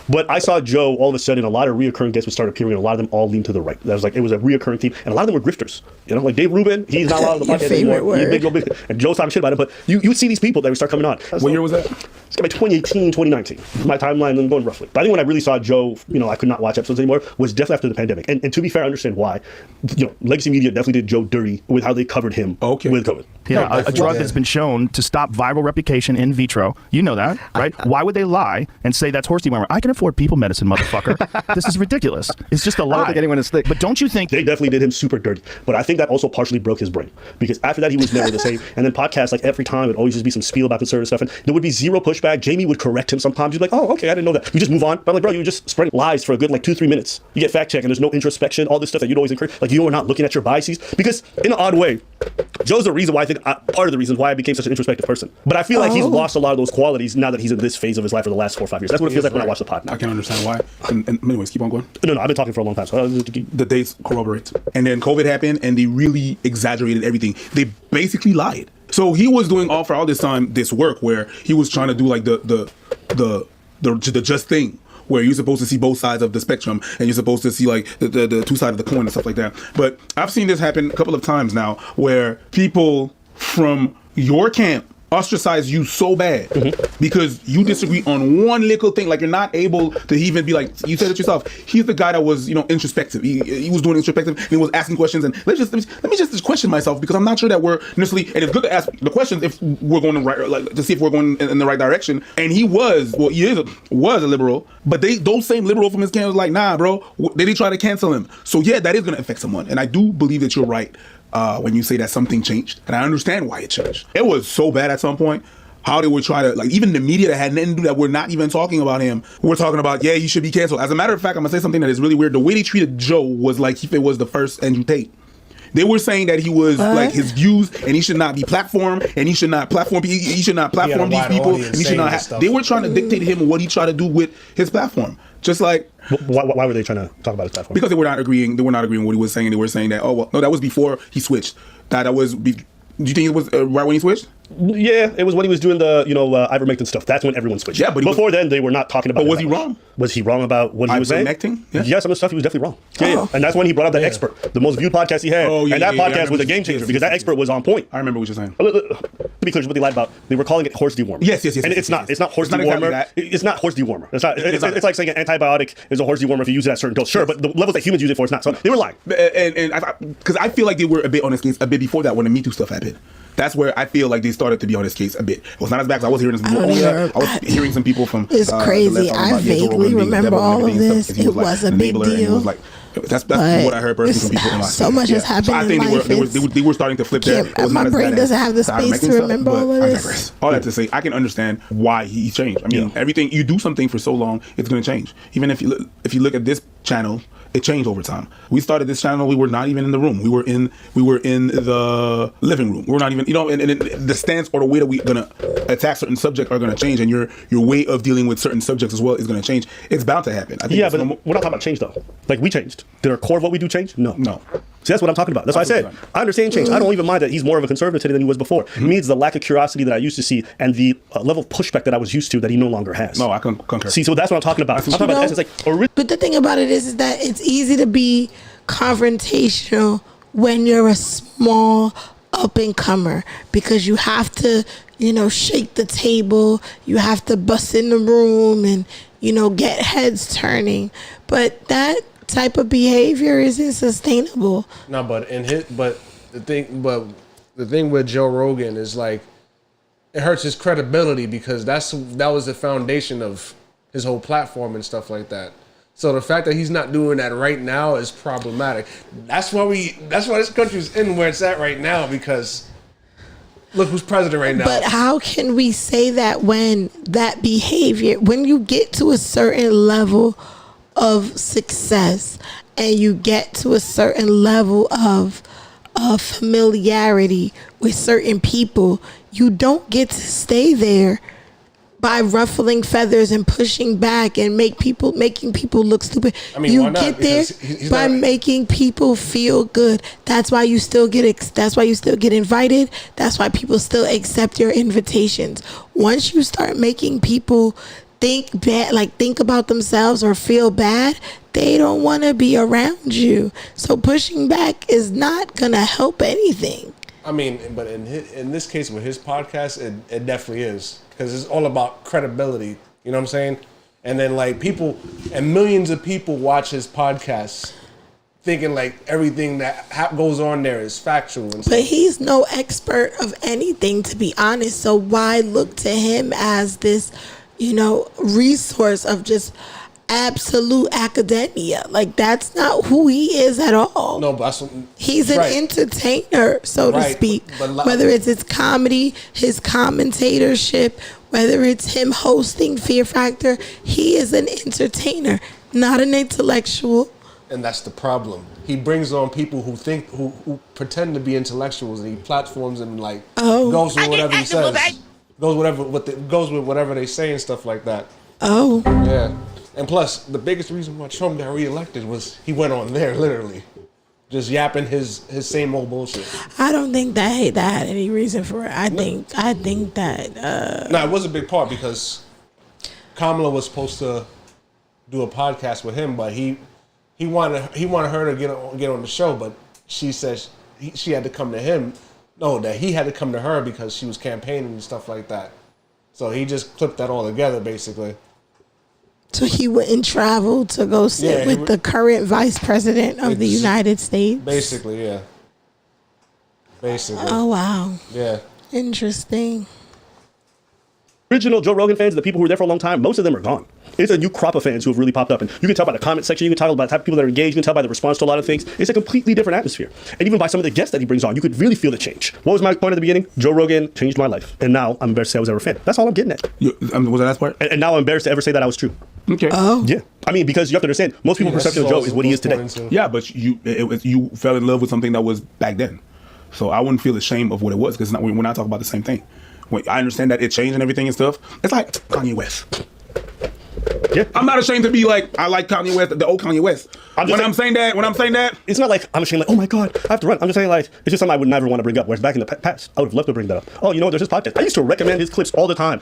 But I saw Joe, all of a sudden, a lot of reoccurring guests would start appearing, and a lot of them all lean to the right. That was like, it was a reoccurring theme, and a lot of them were grifters. You know, like Dave Rubin, he's not allowed on the Your podcast favorite anymore. He's word. big, and Joe's talking shit about him, but you would see these people that would start coming on. What year was that? It's like 2018, 2019. My timeline, I'm going roughly. But I think when I really saw Joe, I could not watch episodes anymore, was definitely after the pandemic. And to be fair, I understand why. Legacy Media definitely did Joe dirty with how they covered him with COVID. Yeah, a drug that's been shown to stop viral replication in vitro. You know that, right? Why would they lie and say that's horse dewormer? I can afford people medicine, motherfucker. This is ridiculous. It's just a lie. I don't think anyone is thick. But don't you think they definitely did him super dirty? But I think that also partially broke his brain, because after that he was never the same. And then podcasts, like every time, it always just be some spiel about conservative stuff, and there would be zero pushback. Jamie would correct him sometimes. He'd be like, "Oh, okay, I didn't know that." You just move on. But I'm like, bro, you just spreading lies for a good 2-3 minutes. You get fact check, and there's no introspection. All this stuff that you'd always encourage. Like, you are not looking at your biases, because in an odd way, Joe's the reason why I think part of the reasons why I became such an introspective person. But I feel like he's lost a lot of those qualities now that he's in this phase of his life for the last 4 or 5 years. That's what it feels like when I watch the pod now. I can understand why. And anyways, keep on going. No, I've been talking for a long time. So the dates corroborate. And then COVID happened, and they really exaggerated everything. They basically lied. So he was doing all this time this work where he was trying to do like the just thing, where you're supposed to see both sides of the spectrum, and you're supposed to see like the two sides of the coin and stuff like that. But I've seen this happen a couple of times now, where people from your camp ostracize you so bad because you disagree on one little thing. Like, you're not able to even be like, you said it yourself, he's the guy that was introspective. He was doing introspective, and he was asking questions, and let me just question myself, because I'm not sure that we're necessarily, and it's good to ask the questions if we're going to see if we're going in the right direction. And he was a liberal, but those same liberal from his camp was like, nah, bro, they did try to cancel him. So yeah, that is going to affect someone, and I do believe that you're right when you say that something changed, and I understand why it changed. It was so bad at some point how they would try to, even the media that had nothing to do, that we're not even talking about him, we're talking about, yeah, he should be canceled. As a matter of fact, I'm gonna say something that is really weird. The way they treated Joe was like if it was the first Andrew Tate. They were saying that he was like his views, and he should not be platformed, and he should not platform. He should not platform these people, and he should not have. They were trying to dictate to him what he tried to do with his platform. Just like, why were they trying to talk about his platform? Because they were not agreeing. They were not agreeing with what he was saying. They were saying that, oh well, no, that was before he switched. That was. Do you think it was right when he switched? Yeah, it was when he was doing the ivermectin stuff. That's when everyone switched. Yeah, but before then they were not talking about. But was he wrong? Was he wrong about what he was saying? Ivermectin? Yeah, some of the stuff he was definitely wrong. Yeah, and that's when he brought up that expert, the most viewed podcast he had. And that podcast was a game changer because that expert was on point. I remember what you're saying. To be clear, what they lied about, they were calling it horse dewormer. Yes. And it's not horse dewormer. It's not horse dewormer. It's like saying an antibiotic is a horse dewormer if you use it at certain dose. Sure, but the levels that humans use it for, it's not. So they were lying. And because I feel like they were a bit on his case a bit before that when the Me Too stuff happened. That's where I feel like they started to be on his case a bit. It was not as bad because I was hearing some people. I was hearing some people from. It's crazy. I vaguely remember all of this. It was a big deal. That's what I heard personally from people. So much has happened. So I think in they were starting to flip there. My brain doesn't have the space to remember all of this. All that to say, I can understand why he changed. I mean, everything you do something for so long, it's going to change. Even if you look at this channel, it changed over time. We started this channel. We were not even in the room. We were in the living room. We were not even, and the stance or the way that we're gonna attack certain subjects are gonna change, and your way of dealing with certain subjects as well is gonna change. It's bound to happen. I think but we're not talking about change though. Like, we changed. Did our core of what we do change? No. See, that's what I'm talking about. That's why I said I understand change. I don't even mind that he's more of a conservative today than he was before. It means the lack of curiosity that I used to see and the level of pushback that I was used to that he no longer has. No, I concur. See, so that's what I'm talking about. I'm talking about the essence. But the thing about it is that it's easy to be confrontational when you're a small up and comer, because you have to, shake the table, you have to bust in the room and, get heads turning. But that type of behavior isn't sustainable. No, but the thing with Joe Rogan is like, it hurts his credibility because that was the foundation of his whole platform and stuff like that. So the fact that he's not doing that right now is problematic. That's why this country's in where it's at right now, because look who's president right now. But how can we say that when that behavior, when you get to a certain level of success and you get to a certain level of familiarity with certain people, you don't get to stay there by ruffling feathers and pushing back and making people look stupid. I mean, you why not? get there He's by making people feel good. That's why you still get invited. That's why people still accept your invitations. Once you start making people think about themselves or feel bad, they don't want to be around you. So pushing back is not going to help anything. I mean, but in this case with his podcast, it definitely is, because it's all about credibility. You know what I'm saying? And then like people and millions of people watch his podcasts, thinking like everything that goes on there is factual and stuff. But he's no expert of anything, to be honest. So why look to him as this, resource of just absolute academia? Like, that's not who he is at all. No, but he's an entertainer, so to speak. But whether it's his comedy, his commentatorship, whether it's him hosting Fear Factor, he is an entertainer, not an intellectual. And that's the problem. He brings on people who pretend to be intellectuals, and he platforms them like goes with whatever he says, goes with whatever they say and stuff like that. Oh, yeah. And plus, the biggest reason why Trump got reelected was he went on there literally, just yapping his same old bullshit. I don't think that had any reason for it. I think that. No, it was a big part because Kamala was supposed to do a podcast with him, but he wanted her to get on the show, but she said she had to come to him. No, that he had to come to her because she was campaigning and stuff like that. So he just clipped that all together, basically. So he wouldn't travel to go sit with the current vice president of the United States? Basically, yeah. Basically. Oh, wow. Yeah. Interesting. Original Joe Rogan fans, the people who were there for a long time, most of them are gone. It's a new crop of fans who have really popped up. And you can tell by the comment section, you can tell by the type of people that are engaged, you can tell by the response to a lot of things. It's a completely different atmosphere. And even by some of the guests that he brings on, you could really feel the change. What was my point at the beginning? Joe Rogan changed my life. And now I'm embarrassed to say I was ever a fan. That's all I'm getting at. Was that last part? And now I'm embarrassed to ever say that I was true. Okay. Oh. Yeah. I mean, because you have to understand, most people's perception of Joe is what he is today. Yeah, but you fell in love with something that was back then. So I wouldn't feel ashamed of what it was, because we're not talking about the same thing. I understand that it changed and everything and stuff. It's like Kanye West. Yeah. I'm not ashamed to be like, I like Kanye West, the old Kanye West. When I'm saying that, it's not like I'm ashamed, like, oh my God, I have to run. I'm just saying, like, it's just something I would never want to bring up. Whereas back in the past, I would have loved to bring that up. Oh, there's this podcast. I used to recommend his clips all the time.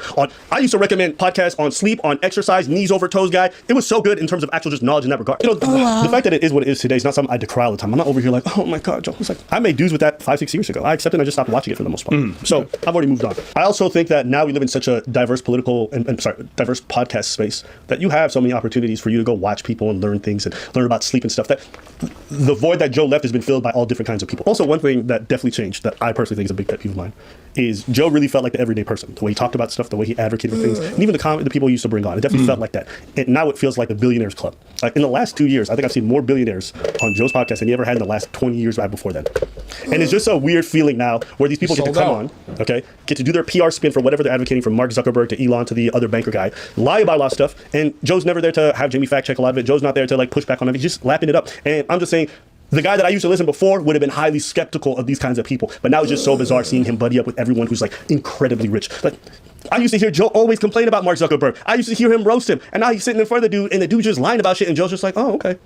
I used to recommend podcasts on sleep, on exercise, knees over toes guy. It was so good in terms of actual just knowledge in that regard. The fact that it is what it is today is not something I decry all the time. I'm not over here like, oh my God, Joe. It's like, I made dues with that 5-6 years ago. I accepted and I just stopped watching it for the most part. So I've already moved on. I also think that now we live in such a diverse diverse podcast space that you have so many opportunities for you to go watch people and learn things and learn about sleep and stuff, that the void that Joe left has been filled by all different kinds of people. Also, one thing that definitely changed that I personally think is a big pet peeve of mine is Joe really felt like the everyday person. The way he talked about stuff, the way he advocated for things, and even the people he used to bring on. It definitely felt like that. And now it feels like a billionaires club. Like in the last 2 years, I think I've seen more billionaires on Joe's podcast than he ever had in the last 20 years right before then. And it's just a weird feeling now where these people get to come on, get to do their PR spin for whatever they're advocating, from Mark Zuckerberg to Elon to the other banker guy, lie about a lot of stuff, and Joe's never there to have Jamie fact check a lot of it. Joe's not there to like push back on it. He's just lapping it up. And I'm just saying, the guy that I used to listen before would have been highly skeptical of these kinds of people. But now it's just so bizarre seeing him buddy up with everyone who's like incredibly rich. Like, I used to hear Joe always complain about Mark Zuckerberg. I used to hear him roast him. And now he's sitting in front of the dude, and the dude's just lying about shit, and Joe's just like, oh, okay.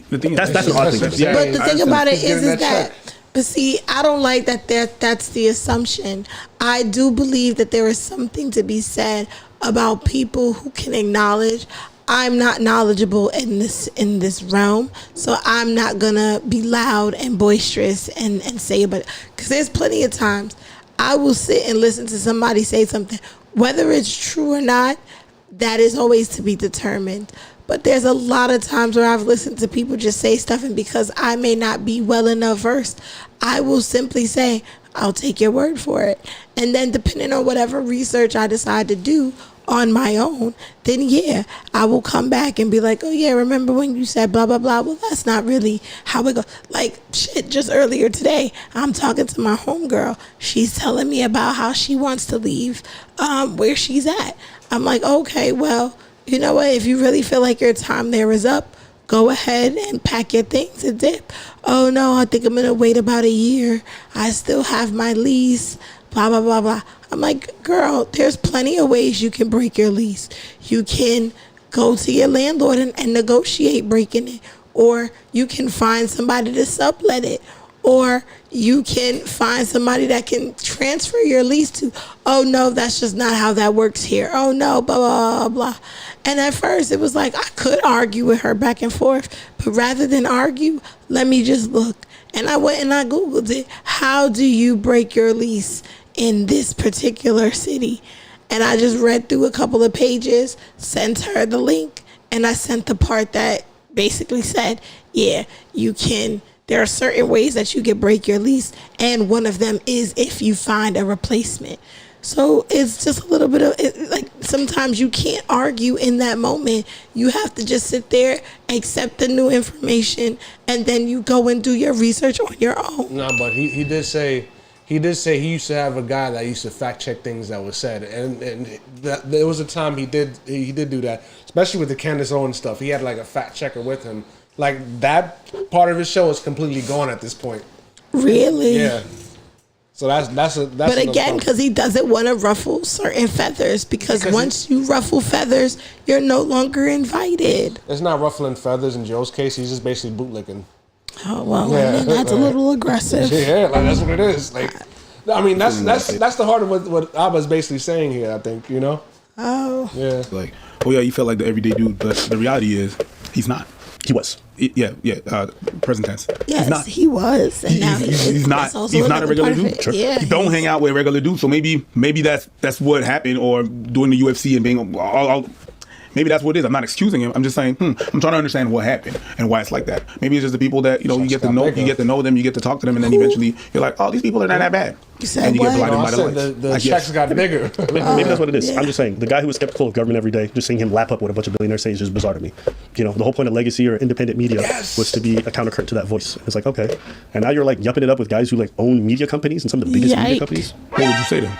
That's an odd thing. But the thing about it is that, but see, I don't like that's the assumption. I do believe that there is something to be said about people who can acknowledge, I'm not knowledgeable in this realm, so I'm not gonna be loud and boisterous and say about it. Because there's plenty of times I will sit and listen to somebody say something, whether it's true or not, that is always to be determined. But there's a lot of times where I've listened to people just say stuff, and because I may not be well enough versed, I will simply say, I'll take your word for it. And then depending on whatever research I decide to do on my own, then yeah, I will come back and be like, oh yeah, remember when you said blah blah blah? Well, that's not really how it goes. Like shit, just earlier today, I'm talking to my homegirl. She's telling me about how she wants to leave where she's at. I'm like, okay, well, you know what? If you really feel like your time there is up, go ahead and pack your things and dip. Oh no, I think I'm gonna wait about a year. I still have my lease. Blah, blah, blah, blah. I'm like, girl, there's plenty of ways you can break your lease. You can go to your landlord and negotiate breaking it. Or you can find somebody to sublet it. Or you can find somebody that can transfer your lease to? Oh no, that's just not how that works here. Oh no, blah blah blah. And at first it was like I could argue with her back and forth, but rather than argue, let me just look. And I went and I Googled it. How do you break your lease in this particular city? And I just read through a couple of pages, sent her the link, and I sent the part that basically said, yeah, you can, there are certain ways that you can break your lease, and one of them is if you find a replacement. So it's just a little bit of, like, sometimes you can't argue in that moment. You have to just sit there, accept the new information, and then you go and do your research on your own. No, but he did say he used to have a guy that used to fact check things that was said, and there was a time he did do that, especially with the Candace Owens stuff. He had like a fact checker with him. Like that part of his show is completely gone at this point. Really? Yeah. So that's. But again, because he doesn't want to ruffle certain feathers, because once you ruffle feathers, you're no longer invited. It's not ruffling feathers in Joe's case. He's just basically bootlicking. Oh well, yeah. That's a little aggressive. Yeah, like that's what it is. Like, I mean, that's the heart of what Abba's basically saying here. I think, you know. Oh. Yeah. Like, oh yeah, you felt like the everyday dude, but the reality is, he's not. He was. Present tense. Yes, he was, and now he's not. He's not a regular dude. Sure. Yeah, he don't hang out with a regular dude. So maybe that's what happened, or doing the UFC and being all. Maybe that's what it is. I'm not excusing him. I'm just saying, I'm trying to understand what happened and why it's like that. Maybe it's just the people that, you get to know them, you get to talk to them, and then eventually you're like, oh, these people are not that bad. And you get blinded by the lights. The checks got bigger. Maybe that's what it is. Yeah. I'm just saying, the guy who was skeptical of government every day, just seeing him lap up what a bunch of billionaires say is just bizarre to me. The whole point of legacy or independent media was to be a countercurrent to that voice. It's like, okay. And now you're like yupping it up with guys who like own media companies and some of the biggest media companies. What would you say to him?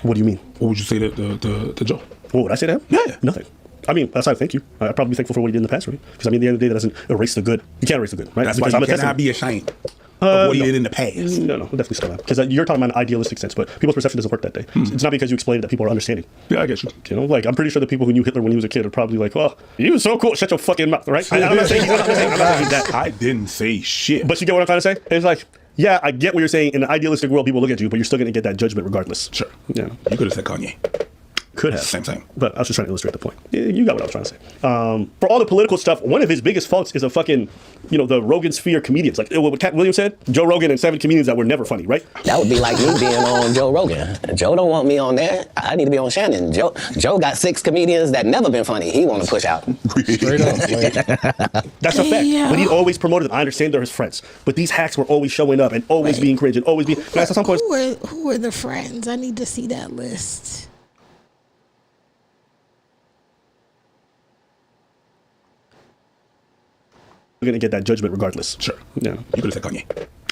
What do you mean? What would you say to Joe? What would I say to him? Yeah. Nothing. I mean, aside, thank you. I'd probably be thankful for what he did in the past, right? Because I mean, at the end of the day, that doesn't erase the good. You can't erase the good, right? That's why you cannot be ashamed of what he did in the past. No, definitely still not. Because you're talking about an idealistic sense, but people's perception doesn't work that day. It's not because you explained it that people are understanding. Yeah, I get you. Like, I'm pretty sure the people who knew Hitler when he was a kid are probably like, "Oh, he was so cool. Shut your fucking mouth," right? I'm not saying that. I didn't say shit. But you get what I'm trying to say? It's like, yeah, I get what you're saying. In an idealistic world, people look at you, but you're still going to get that judgment regardless. Sure. Yeah. You could have said Kanye. Could have. Same. But I was just trying to illustrate the point. You got what I was trying to say. For all the political stuff, one of his biggest faults is a fucking, the Rogan sphere comedians. Like what Cat Williams said, Joe Rogan and 7 comedians that were never funny, right? That would be like me being on Joe Rogan. Joe don't want me on there. I need to be on Shannon. Joe got 6 comedians that never been funny. He want to push out. Straight up. That's a fact. But he always promoted them. I understand they're his friends. But these hacks were always showing up and always being cringe and always being... Who were the friends? I need to see that list. We're going to get that judgment regardless. Sure. Yeah. You could have said Kanye.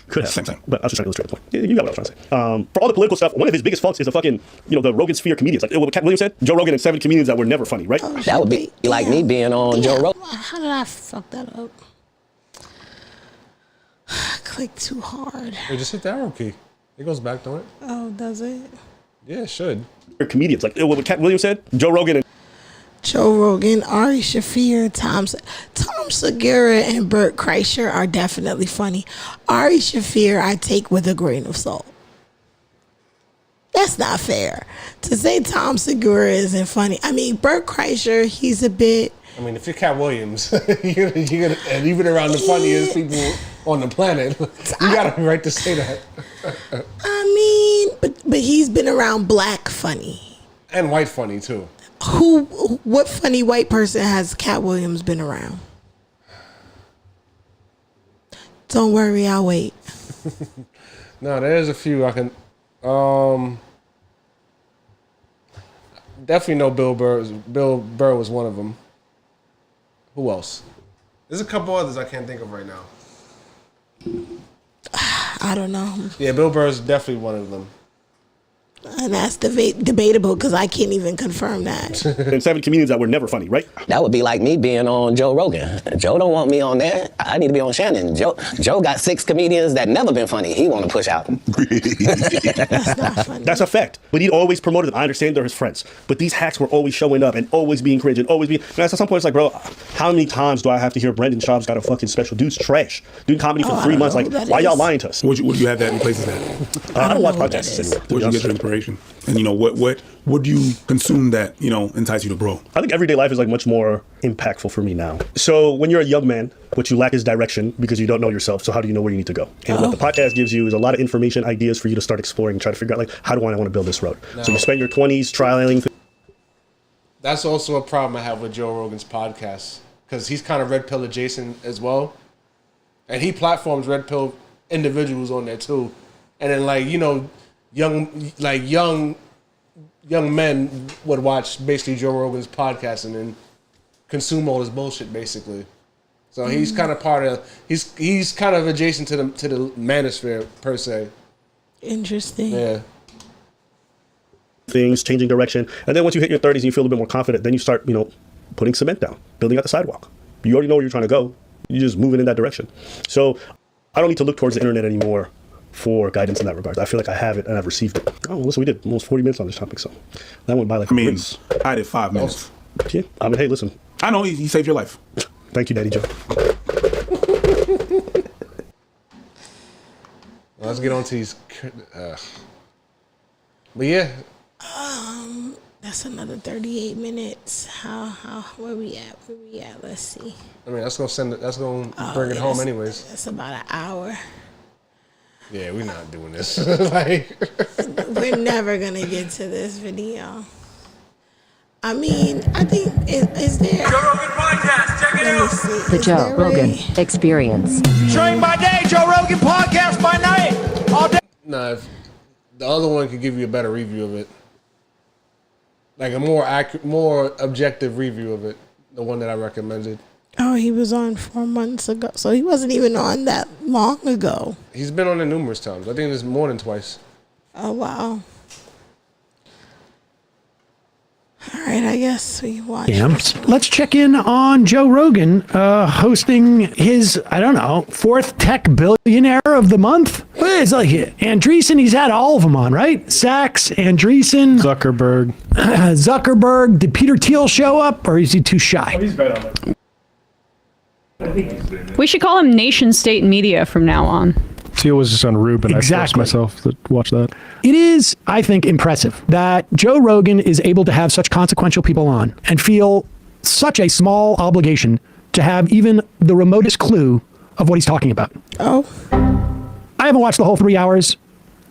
Could have. Same. But I was just trying to illustrate the point. You got what I was trying to say. For all the political stuff, one of his biggest faults is a fucking, the Rogan sphere comedians. Like what Cat Williams said, Joe Rogan and 7 comedians that were never funny, right? That would be like me being on Joe Rogan. How did I fuck that up? I clicked too hard. Hey, just hit the arrow key. It goes back, don't it? Oh, does it? Yeah, it should. They're comedians. Like what Cat Williams said, Joe Rogan and... Joe Rogan, Ari Shaffir, Tom Segura, and Bert Kreischer are definitely funny. Ari Shaffir, I take with a grain of salt. That's not fair. To say Tom Segura isn't funny. I mean, Bert Kreischer, he's a bit... I mean, if you're Cat Williams, you're gonna, and even around the funniest people on the planet, you got a right to say that. I mean, but he's been around black funny. And white funny, too. What funny white person has Cat Williams been around? Don't worry, I'll wait. No, there's a few I can. Definitely know Bill Burr. Bill Burr was one of them. Who else? There's a couple others I can't think of right now. I don't know. Yeah, Bill Burr is definitely one of them. And that's debatable because I can't even confirm that. And 7 comedians that were never funny, right? That would be like me being on Joe Rogan. Joe don't want me on there. I need to be on Shannon. Joe got 6 comedians that never been funny. He want to push out. That's not funny. That's a fact. But he always promoted them. I understand they're his friends. But these hacks were always showing up and always being cringe and always being... And at some point, it's like, bro, how many times do I have to hear Brendan Schaub's got a fucking special? Dude's trash. Doing comedy for 3 months. Like, why y'all lying to us? Would you have that in places that? I don't watch podcasts anymore. Where'd you get your inspiration? And, what do you consume that, entice you to grow? I think everyday life is like much more impactful for me now. So when you're a young man, what you lack is direction because you don't know yourself. So how do you know where you need to go? And what the podcast gives you is a lot of information, ideas for you to start exploring and try to figure out, like, how do I want to build this road? So you spend your 20s trialing. That's also a problem I have with Joe Rogan's podcast because he's kind of red pill adjacent as well. And he platforms red pill individuals on there too. And then young men would watch basically Joe Rogan's podcast and then consume all his bullshit basically. So he's kind of part of he's kind of adjacent to the manosphere per se. Interesting. Yeah. Things, changing direction. And then once you hit your 30s and you feel a bit more confident, then you start, putting cement down, building out the sidewalk. You already know where you're trying to go. You're just moving in that direction. So I don't need to look towards the internet anymore for guidance in that regard. I feel like I have it and I've received it. Oh, listen, we did almost 40 minutes on this topic, so that went by like I did 5 minutes. Yeah, hey, listen. I know he saved your life. Thank you, Daddy Joe. Let's get on to these. But yeah. That's another 38 minutes. Where we at? Let's see. I mean, that's gonna bring it home anyways. That's about an hour. Yeah, we're not doing this. We're never gonna get to this video. I mean, I think is there Joe Rogan podcast? Check it out. The Joe Rogan Experience. Train by day, Joe Rogan podcast by night. All day. Nah, if the other one could give you a better review of it, like a more accurate, more objective review of it. The one that I recommended. Oh, he was on 4 months ago, so he wasn't even on that long ago. He's been on it numerous times. I think it's more than twice. Oh wow. All right, I guess we watch. Let's check in on Joe Rogan hosting his, 4th tech billionaire of the month. It's like Andreessen, he's had all of them on, right? Sachs, Andreessen. Zuckerberg. Did Peter Thiel show up, or is he too shy? He's right on there. We should call him Nation State Media from now on. Teal was just on Rube, and I forced myself to watch that. It is, I think, impressive that Joe Rogan is able to have such consequential people on and feel such a small obligation to have even the remotest clue of what he's talking about. Oh. I haven't watched the whole 3 hours.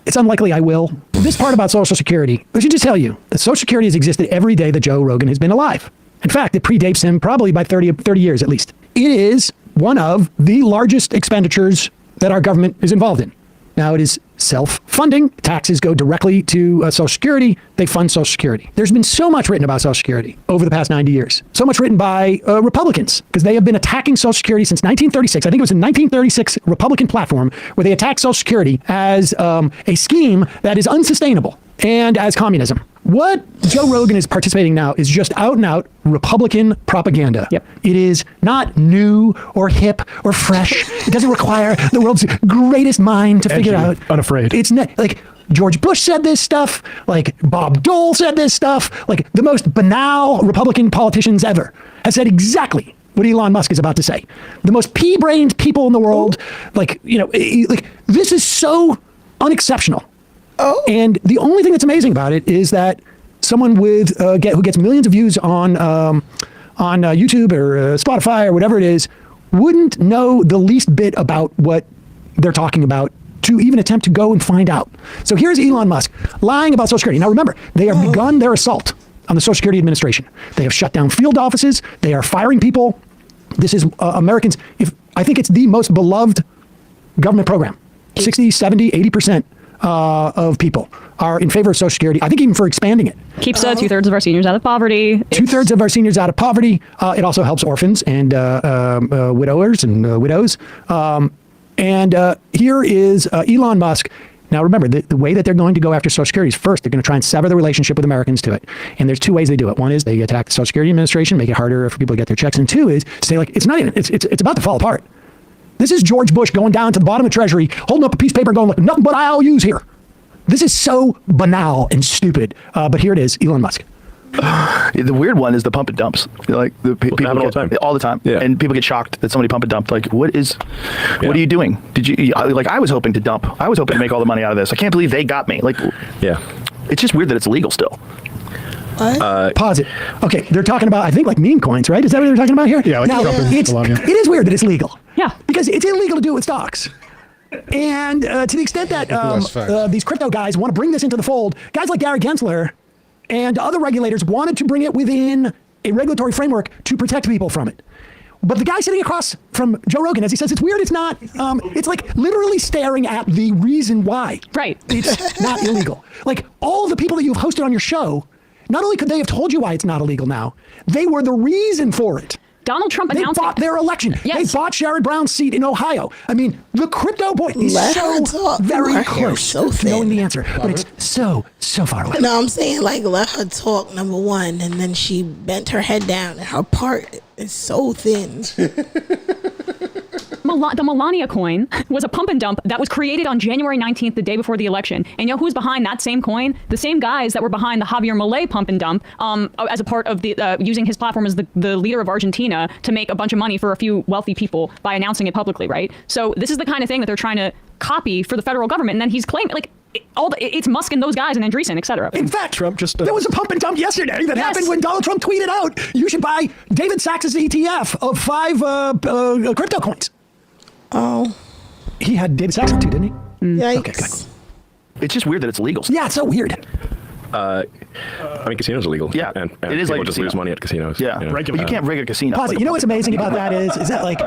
It's unlikely I will. This part about Social Security, I should just tell you that Social Security has existed every day that Joe Rogan has been alive. In fact, it predates him probably by 30 years at least. It is one of the largest expenditures that our government is involved in. Now, it is self-funding. Taxes go directly to Social Security. They fund Social Security. There's been so much written about Social Security over the past 90 years. So much written by Republicans, because they have been attacking Social Security since 1936. I think it was a 1936 Republican platform where they attacked Social Security as a scheme that is unsustainable and as communism. What Joe Rogan is participating now is just out and out Republican propaganda. Yep. It is not new or hip or fresh. It doesn't require the world's greatest mind to figure out. Unafraid. It's not like George Bush said this stuff, like Bob Dole said this stuff, like the most banal Republican politicians ever have said exactly what Elon Musk is about to say. The most pea-brained people in the world, like this is so unexceptional. Oh. And the only thing that's amazing about it is that someone who gets millions of views on YouTube or Spotify or whatever it is wouldn't know the least bit about what they're talking about to even attempt to go and find out. So here's Elon Musk lying about Social Security. Now remember, they have begun their assault on the Social Security Administration. They have shut down field offices. They are firing people. This is Americans. I think it's the most beloved government program. 60, 70, 80% of people are in favor of Social Security. I think even for expanding it. Keeps 2/3 of our seniors out of poverty. 2/3 of our seniors out of poverty. It also helps orphans and widowers and widows. And here is Elon Musk. Now, remember, the way that they're going to go after Social Security is first, they're going to try and sever the relationship with Americans to it. And there's two ways they do it. One is they attack the Social Security Administration, make it harder for people to get their checks. And two is to say, like, it's about to fall apart. This is George Bush going down to the bottom of the Treasury, holding up a piece of paper and going, look, nothing but IOUs here. This is so banal and stupid. But here it is, Elon Musk. The weird one is the pump and dumps. Like people all the time, Yeah. And people get shocked that somebody pump and dumped. Like, what are you doing? Did you like? I was hoping to dump. I was hoping to make all the money out of this. I can't believe they got me. Like, Yeah. it's just weird that it's illegal still. Pause it. Okay, they're talking about, I think, like meme coins, right? Is that what they're talking about here? Yeah, like now, Trump and it Melania. is weird that it's legal. Yeah. Because it's illegal to do it with stocks. And to the extent that these crypto guys want to bring this into the fold, guys like Gary Gensler and other regulators wanted to bring it within a regulatory framework to protect people from it. But the guy sitting across from Joe Rogan, as he says, it's weird, it's not, it's like literally staring at the reason why it's not illegal. Like, all the people that you've hosted on your show, not only could they have told you why it's not illegal now, they were the reason for it. Donald Trump They announced bought their election. Yes. They bought Sherrod Brown's seat in Ohio. I mean, the crypto boy is so very close to knowing the answer, but it's so far away. No, I'm saying, like, let her talk, number one, and then she bent her head down, and her part is so thin. The Melania coin was a pump and dump that was created on January 19th, the day before the election. And you know who's behind that same coin? The same guys that were behind the Javier Milei pump and dump as a part of the using his platform as the leader of Argentina to make a bunch of money for a few wealthy people by announcing it publicly, right? So this is the kind of thing that they're trying to copy for the federal government. And then he's claiming, like, it's Musk and those guys and Andreesen, et cetera. In fact, Trump there was a pump and dump yesterday that happened when Donald Trump tweeted out, you should buy David Sachs' ETF of 5 crypto coins. Oh. He had David Sachs on too, didn't he? Yikes. Okay, good. It's just weird that it's legal. Yeah, it's so weird. I mean, casinos are legal. Yeah, and it is people like just casino. lose money at casinos. Yeah, you know? but you can't rig a casino. Pause it. You know what's amazing about that is that, like,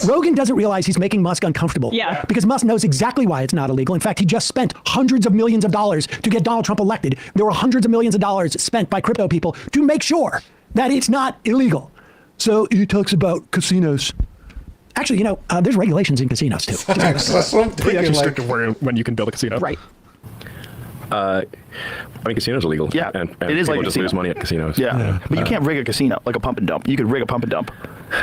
Rogan doesn't realize he's making Musk uncomfortable. Yeah. Because Musk knows exactly why it's not illegal. In fact, he just spent hundreds of millions of dollars to get Donald Trump elected. There were hundreds of millions of dollars spent by crypto people to make sure that it's not illegal. So he talks about casinos. Actually, you know, there's regulations in casinos too. That's what I'm pretty actually restrictive when you can build a casino. Right. I mean, casinos are legal. Yeah, and it is people like a just casino. lose money at casinos. Yeah, but you can't rig a casino like a pump and dump. You could rig a pump and dump.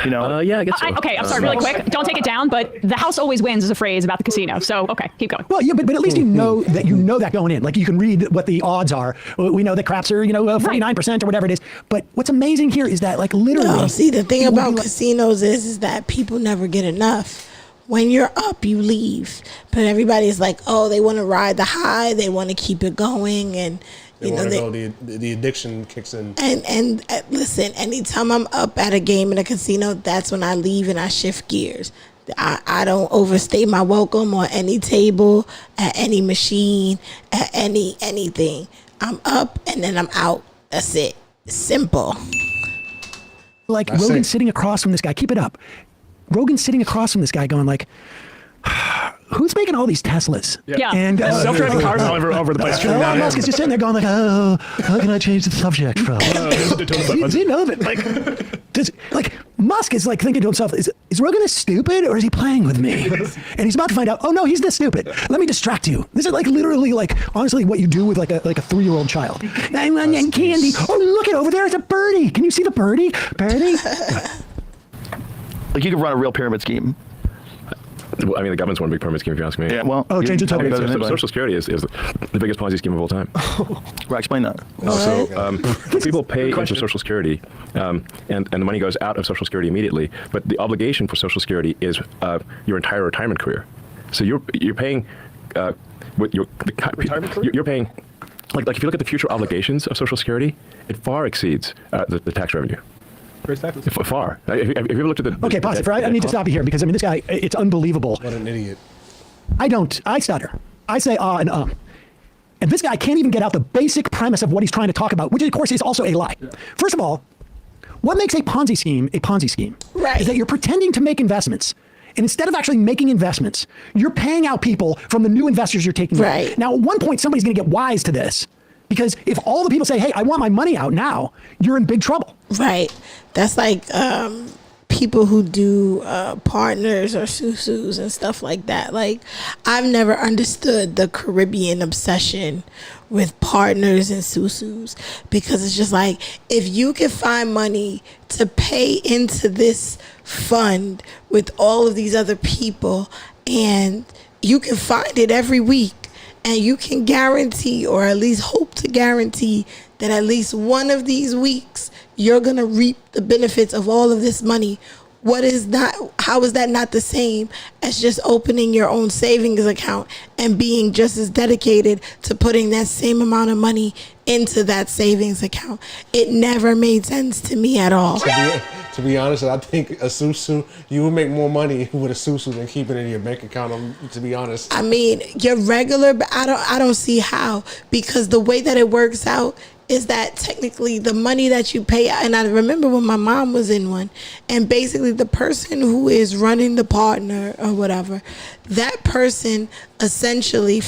You know? Yeah, I guess so. Okay, I'm sorry, really quick. Don't take it down, but the house always wins is a phrase about the casino. So, okay, keep going. Well, yeah, but at least you know that going in. Like, you can read what the odds are. We know that craps are, 49% or whatever it is. But what's amazing here is that, like, literally. No, see, the thing about casinos is that people never get enough. When you're up, you leave. But everybody's like, oh, they want to ride the high. They want to keep it going. And, They want to know the addiction kicks in. And listen, anytime I'm up at a game in a casino, that's when I leave and I shift gears. I don't overstay my welcome on any table, at any machine, at anything. I'm up and then I'm out. That's it. Simple. Like, Rogan's sitting across from this guy. Keep it up. Rogan's sitting across from this guy going, like, who's making all these Teslas? Yeah. And self-driving cars all over the place. Elon Musk is just sitting there going, like, oh, how can I change the subject from? Do you know that? Like, Musk is like thinking to himself, is Rogan this stupid or is he playing with me? And he's about to find out, oh no, he's this stupid. Let me distract you. This is like literally, like, honestly what you do with like a 3-year-old child. And candy. Oh, look it over there. It's a birdie. Can you see the birdie? Birdie? Like, you could run a real pyramid scheme. I mean, the government's one big pyramid scheme, if you ask me. Yeah, well, change the topic. Social Security is the biggest Ponzi scheme of all time. Right, explain that. So people pay into Social Security, and the money goes out of Social Security immediately. But the obligation for Social Security is your entire retirement career. So you're paying with you're paying like if you look at the future obligations of Social Security, it far exceeds the tax revenue. Far. If you ever looked at the... Okay, pause it. I need to stop you here because, I mean, this guy, it's unbelievable. What an idiot. I stutter. I say and And this guy can't even get out the basic premise of what he's trying to talk about, which of course is also a lie. Yeah. First of all, what makes a Ponzi scheme a Ponzi scheme? Right. Is that you're pretending to make investments. And instead of actually making investments, you're paying out people from the new investors you're taking. Right. Out. Now, at one point, somebody's going to get wise to this. Because if all the people say, hey, I want my money out now, you're in big trouble. Right. That's like people who do partners or susus and stuff like that. Like, I've never understood the Caribbean obsession with partners and susus, because it's just like, if you can find money to pay into this fund with all of these other people, and you can find it every week, and you can guarantee, or at least hope to guarantee, that at least one of these weeks you're gonna reap the benefits of all of this money. How is that not the same as just opening your own savings account and being just as dedicated to putting that same amount of money into that savings account? It never made sense to me at all. To be honest, I think a susu, you would make more money with a susu than keeping it in your bank account. To be honest, I mean, your regular, but I don't see how, because the way that it works out is that technically the money that you pay, and I remember when my mom was in one, and basically the person who is running the partner or whatever, that person essentially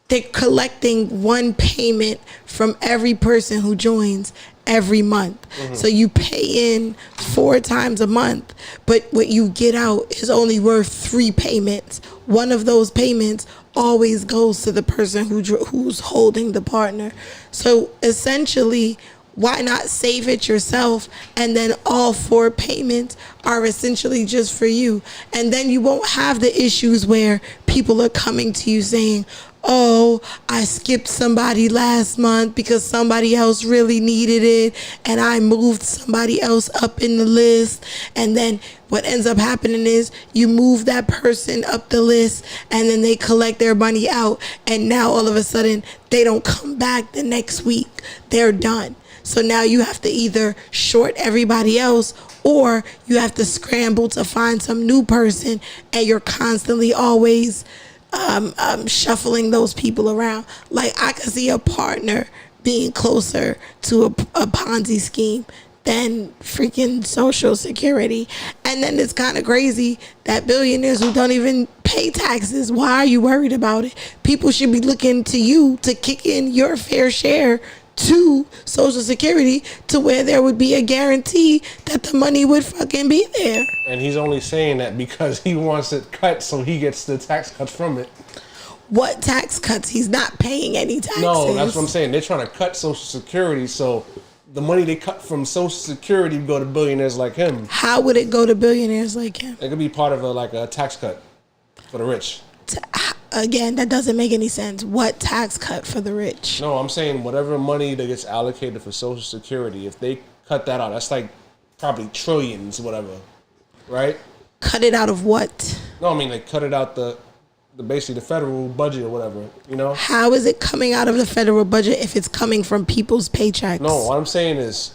they're collecting one payment from every person who joins every month. So you pay in 4 times a month, but what you get out is only worth 3 payments. One of those payments always goes to the person who's holding the partner. So essentially, why not save it yourself, and then all 4 payments are essentially just for you, and then you won't have the issues where people are coming to you saying, oh, I skipped somebody last month because somebody else really needed it, and I moved somebody else up in the list. And then what ends up happening is you move that person up the list, and then they collect their money out, and now all of a sudden they don't come back the next week. They're done. So now you have to either short everybody else, or you have to scramble to find some new person, and you're constantly always shuffling those people around. Like, I could see a partner being closer to a Ponzi scheme than freaking Social Security. And then it's kind of crazy that billionaires who don't even pay taxes, why are you worried about it? People should be looking to you to kick in your fair share to Social Security, to where there would be a guarantee that the money would fucking be there. And he's only saying that because he wants it cut so he gets the tax cuts from it. What tax cuts? He's not paying any taxes. No, that's what I'm saying. They're trying to cut Social Security, so the money they cut from Social Security would go to billionaires like him. How would it go to billionaires like him? It could be part of a tax cut for the rich. Again, that doesn't make any sense. What tax cut for the rich? No, I'm saying whatever money that gets allocated for Social Security, if they cut that out, that's like probably trillions, whatever, right? Cut it out of what? No, I mean, they cut it out the basically the federal budget or whatever, you know? How is it coming out of the federal budget if it's coming from people's paychecks? No, what I'm saying is,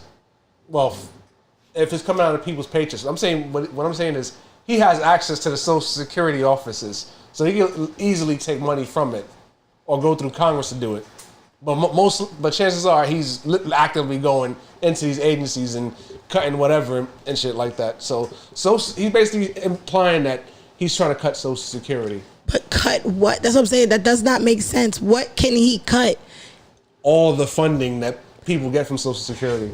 well, if it's coming out of people's paychecks, I'm saying what I'm saying is he has access to the Social Security offices, so he can easily take money from it or go through Congress to do it. But chances are he's actively going into these agencies and cutting whatever and shit like that. So he's basically implying that he's trying to cut Social Security. But cut what? That's what I'm saying. That does not make sense. What can he cut? All the funding that people get from Social Security.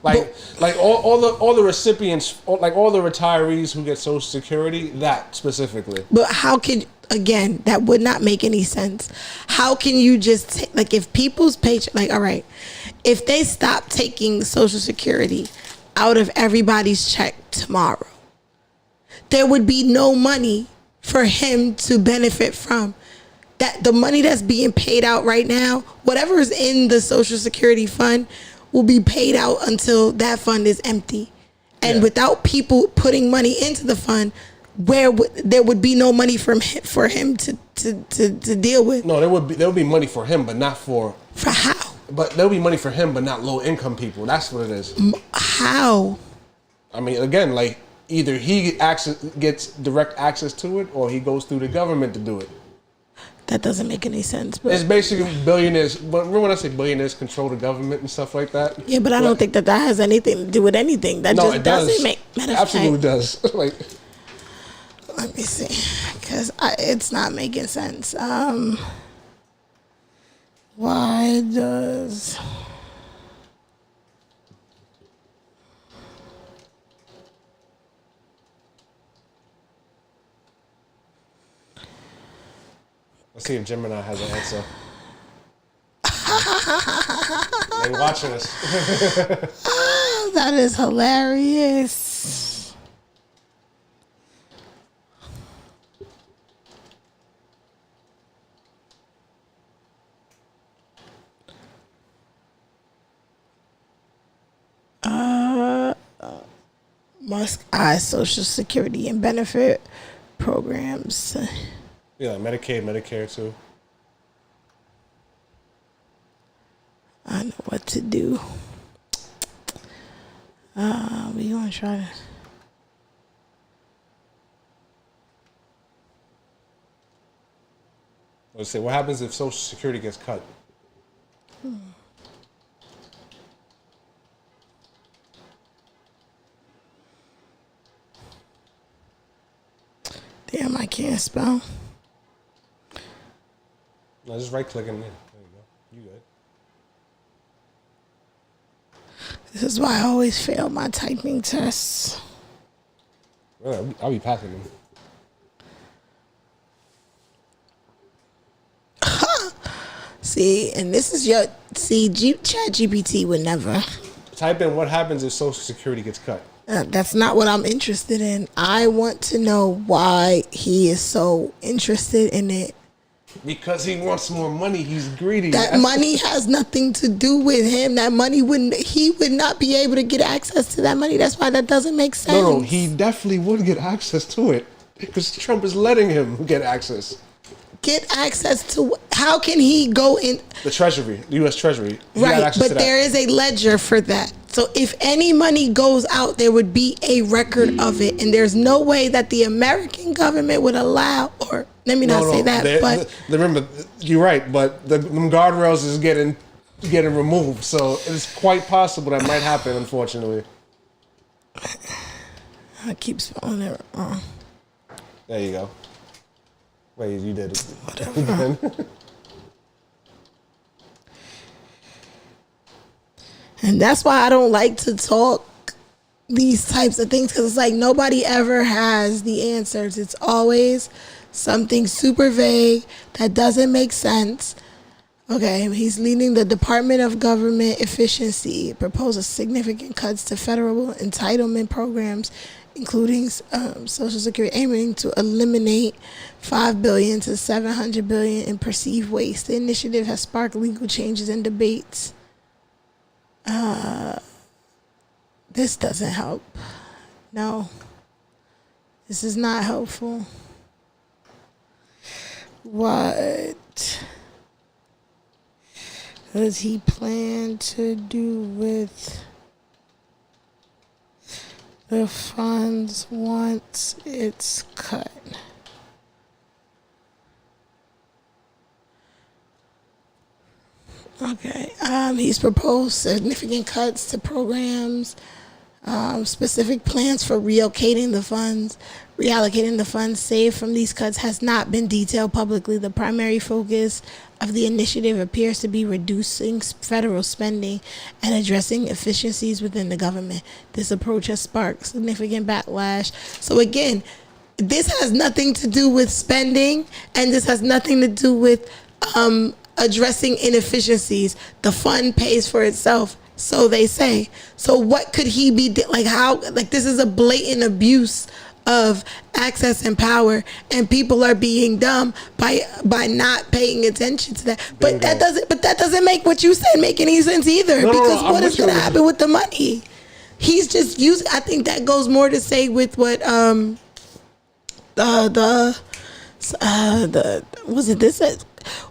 Like all the recipients, like all the retirees who get Social Security, that specifically. But how can, again, that would not make any sense. How can you just like, if people's paycheck, like, all right, if they stop taking Social Security out of everybody's check tomorrow, there would be no money for him to benefit from. That the money that's being paid out right now, whatever is in the Social Security fund, will be paid out until that fund is empty. And without people putting money into the fund, there would be no money for him to deal with. No, there would be money for him, but not for how? But there would be money for him, but not low income people. That's what it is. How? I mean, again, like either he gets direct access to it, or he goes through the government to do it. That doesn't make any sense. But it's basically billionaires. But remember when I say billionaires control the government and stuff like that? Yeah, but I don't think that has anything to do with anything. That just doesn't make. It absolutely does. Like, let me see, because it's not making sense. Why does see if Gemini has an answer. They watching us. That is hilarious. Must eyes Social Security and benefit programs. Yeah, Medicaid, Medicare too. I know what to do. We gonna try to. Let's see. What happens if Social Security gets cut? Damn, I can't spell. No, just right click in there. There you go. You good. This is why I always fail my typing tests. Well, I'll be passing them. See, and this is your Chat GPT would never. Type in what happens if Social Security gets cut. That's not what I'm interested in. I want to know why he is so interested in it. Because he wants more money. He's greedy. That money has nothing to do with him. That money he would not be able to get access to that money. That's why that doesn't make sense. No, he definitely would get access to it. Because Trump is letting him get access. Get access to, how can he go in? The Treasury, the U.S. Treasury. Right, but there is a ledger for that. So if any money goes out, there would be a record of it. And there's no way that the American government would allow, or let me not say that, but remember, you're right, but them guardrails is getting removed. So it's quite possible that might happen, unfortunately. I keep spelling it wrong. There you go. Wait, you did it. Whatever. And that's why I don't like to talk these types of things, because it's like nobody ever has the answers. It's always something super vague that doesn't make sense. Okay, he's leading the Department of Government Efficiency. It proposes significant cuts to federal entitlement programs, including Social Security, aiming to eliminate $5 billion to $700 billion in perceived waste. The initiative has sparked legal changes and debates. This doesn't help. No, this is not helpful. What does he plan to do with the funds once it's cut? Okay. He's proposed significant cuts to programs, specific plans for reallocating the funds saved from these cuts has not been detailed publicly. The primary focus of the initiative appears to be reducing federal spending and addressing efficiencies within the government. This approach has sparked significant backlash. So again, this has nothing to do with spending, and this has nothing to do with addressing inefficiencies. The fund pays for itself, so they say. So what could he be like? How, like, this is a blatant abuse of access and power, and people are being dumb by not paying attention to that. But that doesn't make what you said make any sense either. Because what is going to happen with the money? He's just using. I think that goes more to say with what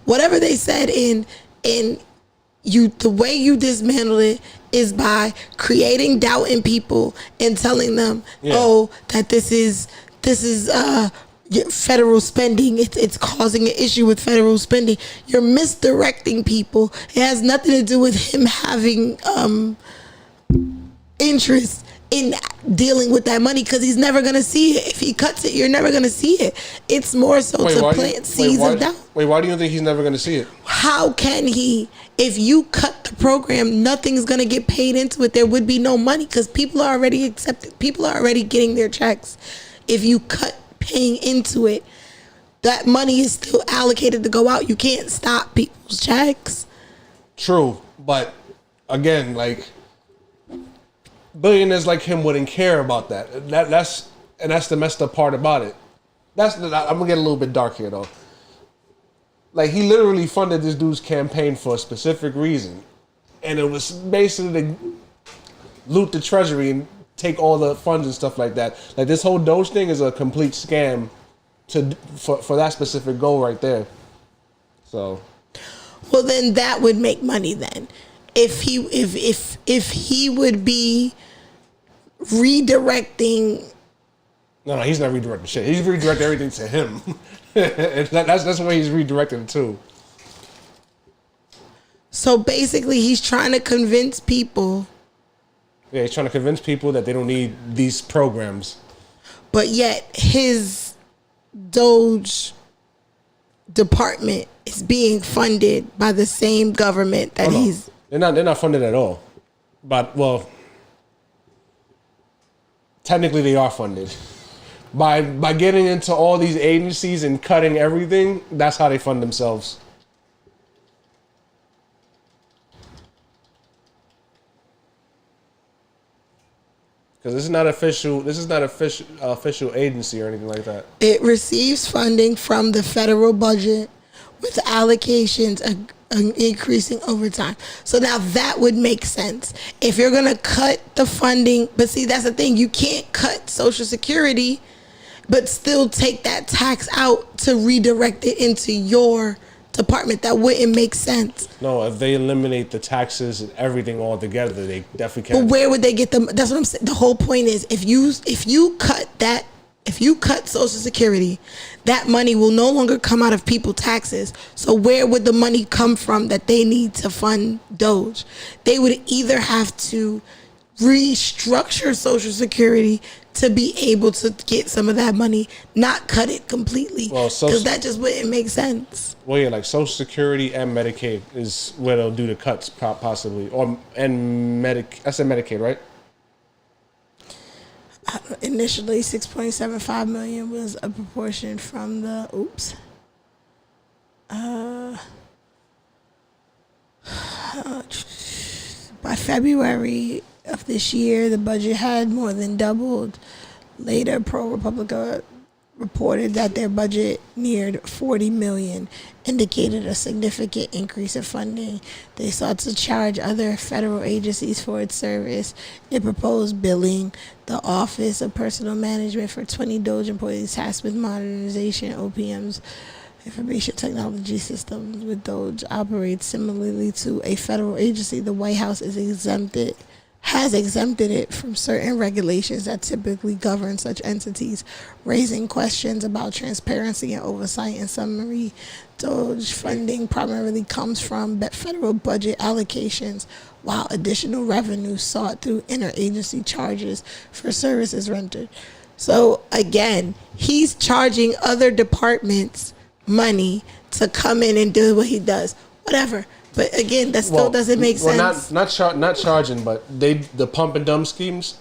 whatever they said in you, the way you dismantle it is by creating doubt in people and telling them, that this is federal spending. It's causing an issue with federal spending. You're misdirecting people. It has nothing to do with him having interest in dealing with that money, because he's never going to see it. If he cuts it, you're never going to see it. It's more so to plant seeds of doubt. Wait, why do you think he's never going to see it? How can he? If you cut the program, nothing's going to get paid into it. There would be no money, because people are already accepted. People are already getting their checks. If you cut paying into it, that money is still allocated to go out. You can't stop people's checks. True, but again, like billionaires like him wouldn't care about that. That's the messed up part about it. I'm gonna get a little bit dark here though. Like he literally funded this dude's campaign for a specific reason, and it was basically to loot the treasury and take all the funds and stuff like that. Like this whole Doge thing is a complete scam for that specific goal right there. So. Well, then that would make money. Then, if he would be redirecting. No, he's not redirecting shit. He's redirecting everything to him. that's the way he's redirecting it too. So basically, he's trying to convince people. Yeah, he's trying to convince people that they don't need these programs. But yet, his Doge department is being funded by the same government that he's. They're not funded at all. But well, technically they are funded. By getting into all these agencies and cutting everything, that's how they fund themselves. Because this is not official. This is not official agency or anything like that. It receives funding from the federal budget, with allocations increasing over time. So now that would make sense. If you're gonna cut the funding, but see, that's the thing. You can't cut Social Security, but still take that tax out to redirect it into your department. That wouldn't make sense. No, if they eliminate the taxes and everything altogether, they definitely can. But where would they get them? That's what I'm saying. The whole point is, if you cut Social Security, that money will no longer come out of people's taxes. So where would the money come from that they need to fund Doge? They would either have to restructure Social Security to be able to get some of that money, not cut it completely, because that just wouldn't make sense. Well, yeah, like Social Security and Medicaid is where they'll do the cuts, possibly, I said Medicaid, right? Initially, 6.75 million was a proportion from the. By February of this year, the budget had more than doubled. Later, ProPublica reported that their budget neared 40 million, indicated a significant increase in funding. They sought to charge other federal agencies for its service. It proposed billing the Office of Personnel Management for 20 Doge employees tasked with modernization. OPM's information technology systems with Doge operates similarly to a federal agency. The White House has exempted it from certain regulations that typically govern such entities, raising questions about transparency and oversight. In summary, Doge funding primarily comes from federal budget allocations, while additional revenue sought through interagency charges for services rendered. So again, he's charging other departments money to come in and do what he does. Whatever. But again, that still doesn't make sense. Not charging, but the pump and dump schemes.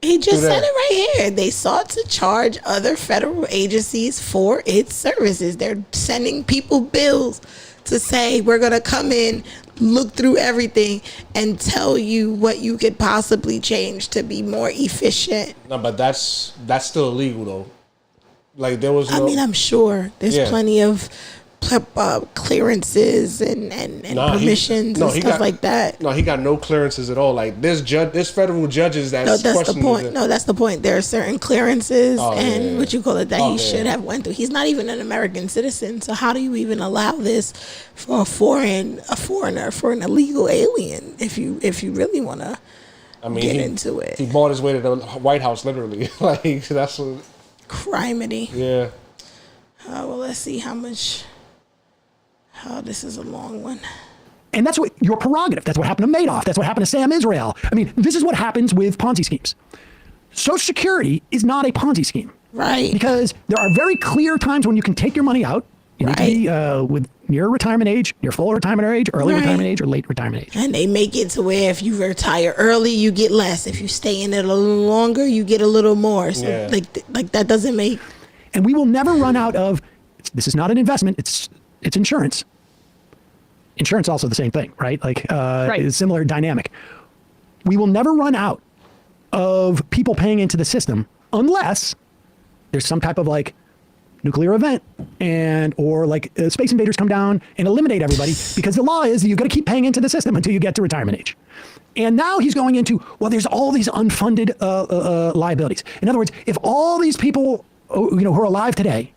He just said it right here. They sought to charge other federal agencies for its services. They're sending people bills to say, we're going to come in, look through everything, and tell you what you could possibly change to be more efficient. No, but that's still illegal though. Like there was. I mean, I'm sure there's plenty of clearances and permissions and stuff like that. No, he got no clearances at all. Like there's federal judges that. No, that's the point. No, that's the point. There are certain clearances he should have went through. He's not even an American citizen. So how do you even allow this for a foreigner, for an illegal alien? If you really want to get into it, he bought his way to the White House, literally. Like that's what. Criminy. Yeah. Well, let's see how much. This is a long one. And that's what your prerogative. That's what happened to Madoff. That's what happened to Sam Israel. I mean, this is what happens with Ponzi schemes. Social Security is not a Ponzi scheme. Right. Because there are very clear times when you can take your money out. You need to be with near retirement age, near full retirement age, early retirement age, or late retirement age. And they make it to where if you retire early, you get less. If you stay in it a little longer, you get a little more. So like that doesn't make. And we will never run out of This is not an investment. It's insurance. Insurance also the same thing, right? Like Right. it's a similar dynamic. We will never run out of people paying into the system unless there's some type of like nuclear event or like space invaders come down and eliminate everybody, because the law is you've got to keep paying into the system until you get to retirement age. And now he's going into, well, there's all these unfunded liabilities. In other words, if all these people who are alive today,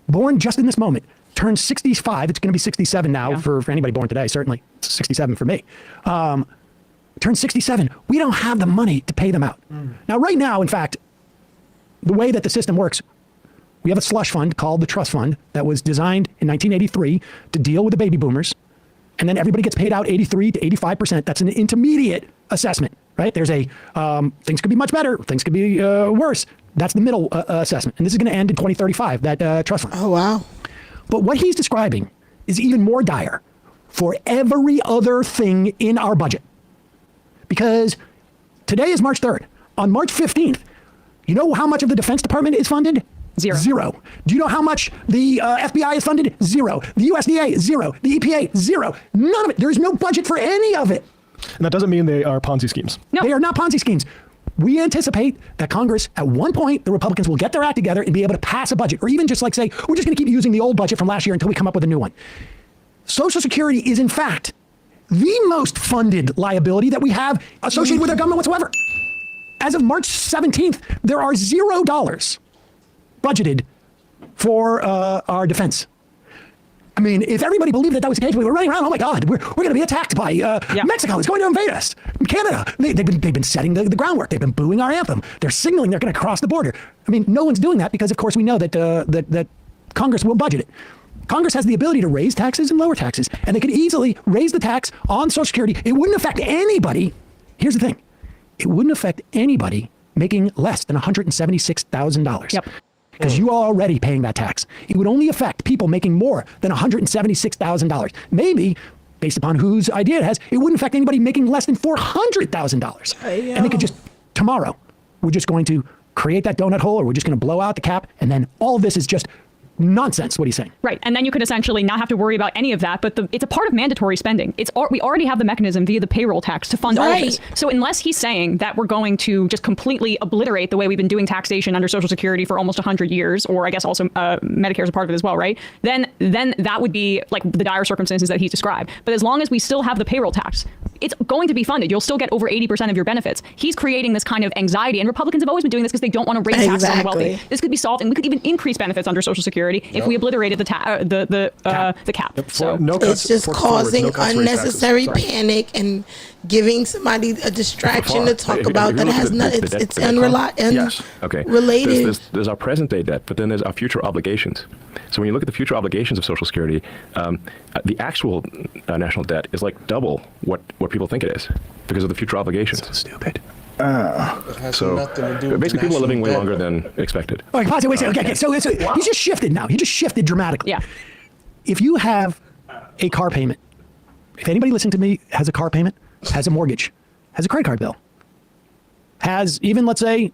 born just in this moment, turn 65, it's going to be 67 now for anybody born today, certainly. It's 67 for me. Turn 67, we don't have the money to pay them out. Now, right now, in fact, the way that the system works, we have a slush fund called the trust fund that was designed in 1983 to deal with the baby boomers. And then everybody gets paid out 83 to 85%. That's an intermediate assessment, right? There's a, things could be much better, things could be worse. That's the middle assessment. And this is going to end in 2035, that trust fund. Oh, wow. But what he's describing is even more dire for every other thing in our budget. Because today is March 3rd. On March 15th, you know how much of the Defense Department is funded? Zero. Do you know how much the FBI is funded? Zero. The USDA, zero. The EPA, zero. None of it. There is no budget for any of it. And that doesn't mean they are Ponzi schemes. No. They are not Ponzi schemes. We anticipate that Congress, at one point, the Republicans will get their act together and be able to pass a budget, or even just like say, we're just going to keep using the old budget from last year until we come up with a new one. Social Security is, in fact, the most funded liability that we have associated with our government whatsoever. As of March 17th, there are $0 budgeted for our defense. I mean, if everybody believed that was the case, we were running around, oh my God, we're going to be attacked by Mexico. It's going to invade us. Canada. They've been setting the groundwork. They've been booing our anthem. They're signaling they're going to cross the border. I mean, no one's doing that because, of course, we know that that Congress will budget it. Congress has the ability to raise taxes and lower taxes, and they could easily raise the tax on Social Security. It wouldn't affect anybody. Here's the thing. It wouldn't affect anybody making less than $176,000. Yep. Because you are already paying that tax. It would only affect people making more than $176,000. Maybe, based upon whose idea it has, it wouldn't affect anybody making less than $400,000. And they could just, tomorrow, we're just going to create that donut hole, or we're just going to blow out the cap, and then all of this is just nonsense. What are you saying? Right. And then you could essentially not have to worry about any of that, but it's a part of mandatory spending. We already have the mechanism via the payroll tax to fund all of this. So unless he's saying that we're going to just completely obliterate the way we've been doing taxation under Social Security for almost 100 years, or I guess also Medicare is a part of it as well, right? Then that would be like the dire circumstances that he's described. But as long as we still have the payroll tax, it's going to be funded. You'll still get over 80% of your benefits. He's creating this kind of anxiety, and Republicans have always been doing this because they don't want to raise taxes on the wealthy. This could be solved, and we could even increase benefits under Social Security if we obliterated the cap. So it's just causing unnecessary panic and giving somebody a distraction to talk about that has nothing. It's unrelated. There's our present day debt, but then there's our future obligations. So when you look at the future obligations of Social Security, the actual national debt is like double what people think it is because of the future obligations. So stupid. So basically, people are living way longer than expected. All right, pause it. Wait a second. Okay, so he just shifted now. He just shifted dramatically. Yeah. If you have a car payment, if anybody listening to me has a car payment, has a mortgage, has a credit card bill, has even, let's say,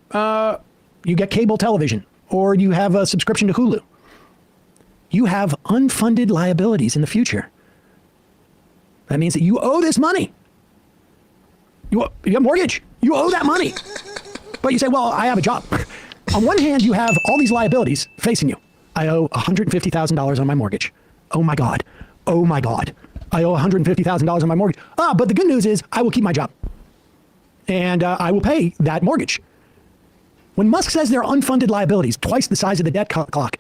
you get cable television, or you have a subscription to Hulu, you have unfunded liabilities in the future. That means that you owe this money. You have a mortgage. You owe that money. But you say, well, I have a job. On one hand, you have all these liabilities facing you. I owe $150,000 on my mortgage. Oh my God. Oh my God. I owe $150,000 on my mortgage. But the good news is I will keep my job. And I will pay that mortgage. When Musk says there are unfunded liabilities, twice the size of the debt clock,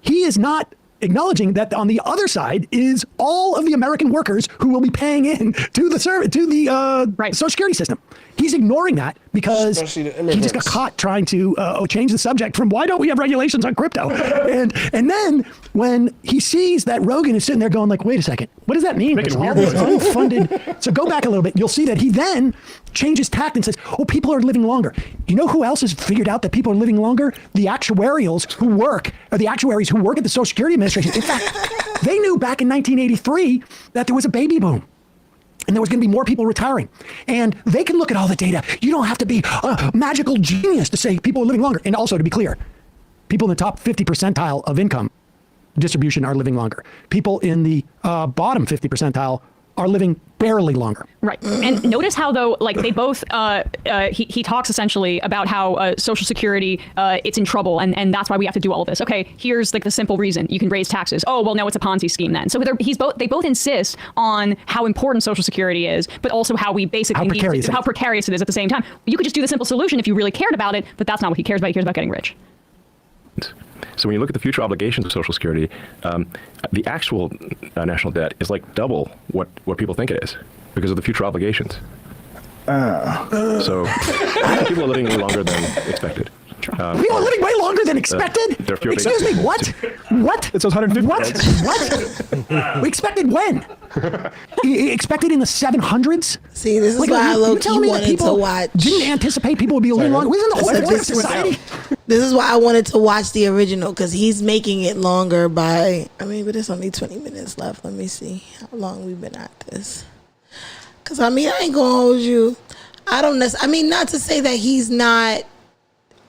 he is not acknowledging that on the other side is all of the American workers who will be paying in to the Social Security system. He's ignoring that because he just got caught trying to change the subject from why don't we have regulations on crypto? and then when he sees that Rogan is sitting there going like, wait a second, what does that mean? There's all this unfunded. So go back a little bit. You'll see that he then changes tact and says, oh, people are living longer. You know who else has figured out that people are living longer? The actuaries who work at the Social Security Administration. In fact, they knew back in 1983 that there was a baby boom. And there was going to be more people retiring. And they can look at all the data. You don't have to be a magical genius to say people are living longer. And also, to be clear, people in the top 50 percentile of income distribution are living longer. People in the bottom 50 percentile are living barely longer. Right. And notice how, though, like they both, he talks essentially about how Social Security, it's in trouble, and that's why we have to do all this. Okay, here's like the simple reason. You can raise taxes. Oh, well, no, it's a Ponzi scheme then. So they both insist on how important Social Security is, but also how we basically how precarious it is at the same time. You could just do the simple solution if you really cared about it, but that's not what he cares about. He cares about getting rich. So when you look at the future obligations of Social Security, the actual national debt is like double what people think it is because of the future obligations. So people are living longer than expected. People are living way longer than expected? Excuse me, what? What? It says 150. What? We expected when? Expected in the 700s? See, this is why I low-key wanted to watch. Didn't anticipate people would be living longer. Wasn't the whole point of society? This is why I wanted to watch the original, because he's making it longer by, but it's only 20 minutes left. Let me see how long we've been at this. Because, I ain't going to hold you. I don't necessarily, not to say that he's not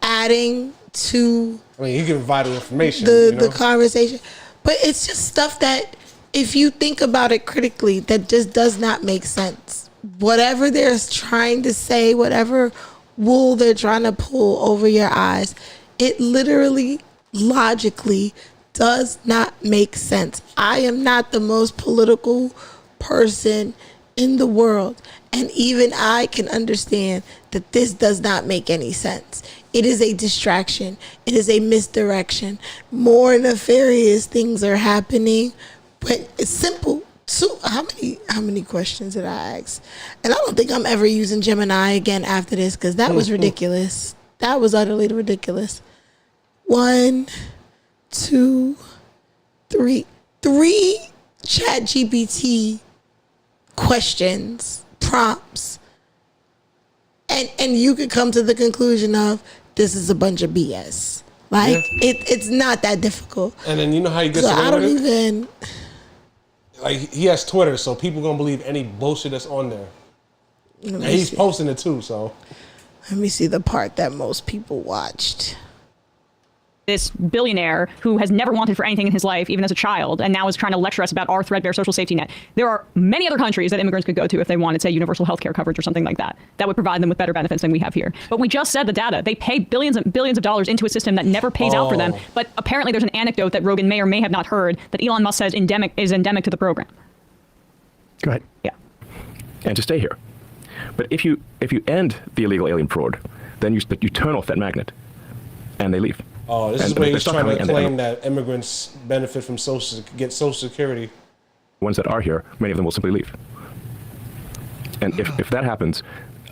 adding to he gives vital information. The conversation. But it's just stuff that, if you think about it critically, that just does not make sense. Whatever they're trying to say, whatever wool they're trying to pull over your eyes, it literally, logically does not make sense. I am not the most political person in the world, and even I can understand that this does not make any sense. It is a distraction. It is a misdirection. More nefarious things are happening, but it's simple. So how many questions did I ask? And I don't think I'm ever using Gemini again after this, because that was ridiculous. That was utterly ridiculous. 1, 2, 3. 3 ChatGPT questions, prompts. And you could come to the conclusion of, this is a bunch of BS. It's not that difficult. And then you know how you get I don't even... he has Twitter, so people gonna believe any bullshit that's on there. And he's posting it too, so. Let me see the part that most people watched. This billionaire who has never wanted for anything in his life, even as a child, and now is trying to lecture us about our threadbare social safety net. There are many other countries that immigrants could go to if they wanted, say, universal health care coverage or something like that. That would provide them with better benefits than we have here. But we just said the data. They pay billions and billions of dollars into a system that never pays out for them. But apparently there's an anecdote that Rogan may or may have not heard that Elon Musk says is endemic to the program. Go ahead. Yeah. And to stay here. But if you end the illegal alien fraud, then you turn off that magnet, and they leave. Oh, this is where he's trying to claim that immigrants benefit from get Social Security. Ones that are here, many of them will simply leave. And if that happens,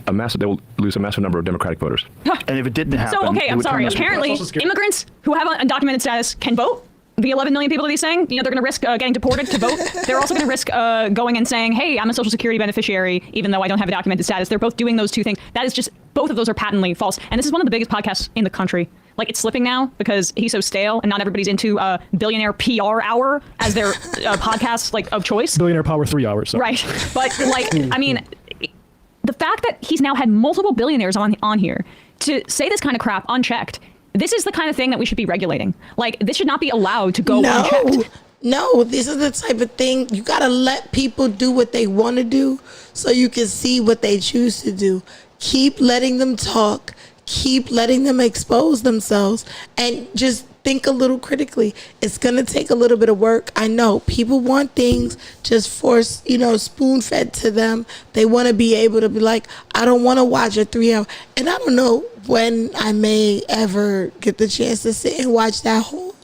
they will lose a massive number of Democratic voters. And if it didn't happen... So, okay, I'm sorry. Apparently, immigrants who have undocumented status can vote. The 11 million people that he's saying, they're going to risk getting deported to vote. They're also going to risk going and saying, hey, I'm a Social Security beneficiary, even though I don't have a documented status. They're both doing those two things. That is just, both of those are patently false. And this is one of the biggest podcasts in the country. It's slipping now because he's so stale and not everybody's into Billionaire PR Hour as their podcast of choice. Billionaire Power 3 hours. So. Right. But the fact that he's now had multiple billionaires on here to say this kind of crap unchecked, this is the kind of thing that we should be regulating. This should not be allowed to go unchecked. No, this is the type of thing, you got to let people do what they want to do so you can see what they choose to do. Keep letting them talk. Keep letting them expose themselves, and just think a little critically. It's going to take a little bit of work. I know people want things just forced, spoon-fed to them. They want to be able to be like, I don't want to watch a 3 hour. And I don't know when I may ever get the chance to sit and watch that whole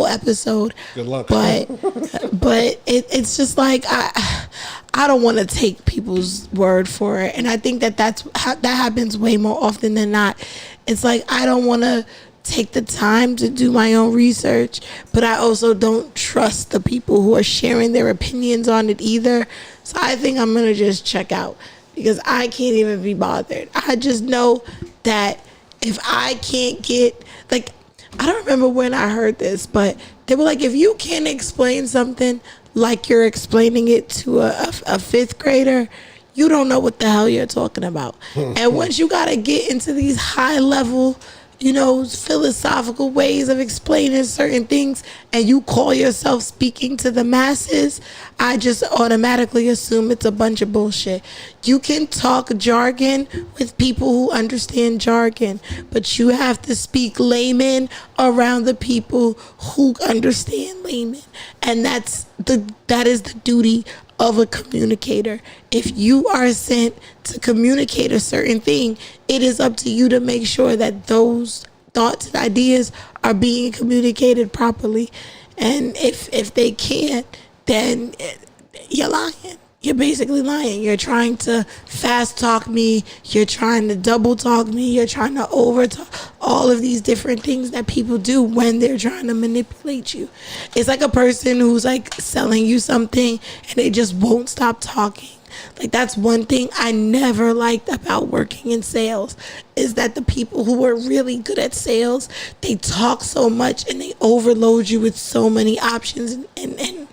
episode. Good luck. But it's just I don't want to take people's word for it, and I think that happens way more often than not. It's I don't want to take the time to do my own research, but I also don't trust the people who are sharing their opinions on it either. So I think I'm gonna just check out, because I can't even be bothered. I just know that if I can't get I don't remember when I heard this, but they were if you can't explain something like you're explaining it to a fifth grader, you don't know what the hell you're talking about. And once you got to get into these high level philosophical ways of explaining certain things, and you call yourself speaking to the masses, I just automatically assume it's a bunch of bullshit. You can talk jargon with people who understand jargon, but you have to speak layman around the people who understand layman. And that is the duty of a communicator. If you are sent to communicate a certain thing, it is up to you to make sure that those thoughts and ideas are being communicated properly. And if they can't, then you're lying. You're basically lying. You're trying to fast talk me. You're trying to double talk me. You're trying to over talk. All of these different things that people do when they're trying to manipulate you. It's like a person who's like selling you something and they just won't stop talking. Like, that's one thing I never liked about working in sales, is that the people who are really good at sales, they talk so much and they overload you with so many options and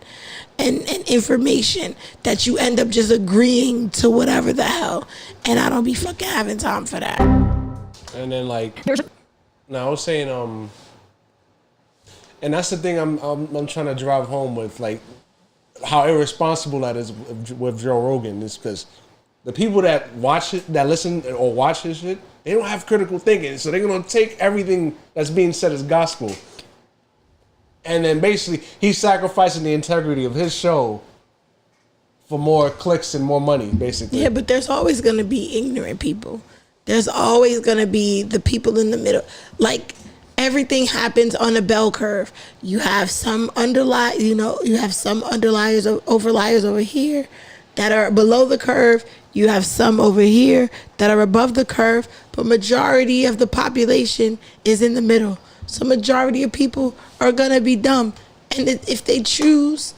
information that you end up just agreeing to whatever the hell. And I don't be fucking having time for that. And then I was saying, and that's the thing I'm trying to drive home with, like, how irresponsible that is with Joe Rogan, is because the people that watch it, that listen or watch his shit, they don't have critical thinking, so they're gonna take everything that's being said as gospel. And then basically, he's sacrificing the integrity of his show for more clicks and more money, basically. Yeah, but there's always going to be ignorant people. There's always going to be the people in the middle. Like, everything happens on a bell curve. You have some underliers, overliers over here that are below the curve. You have some over here that are above the curve. But majority of the population is in the middle. So majority of people are gonna be dumb, and if they choose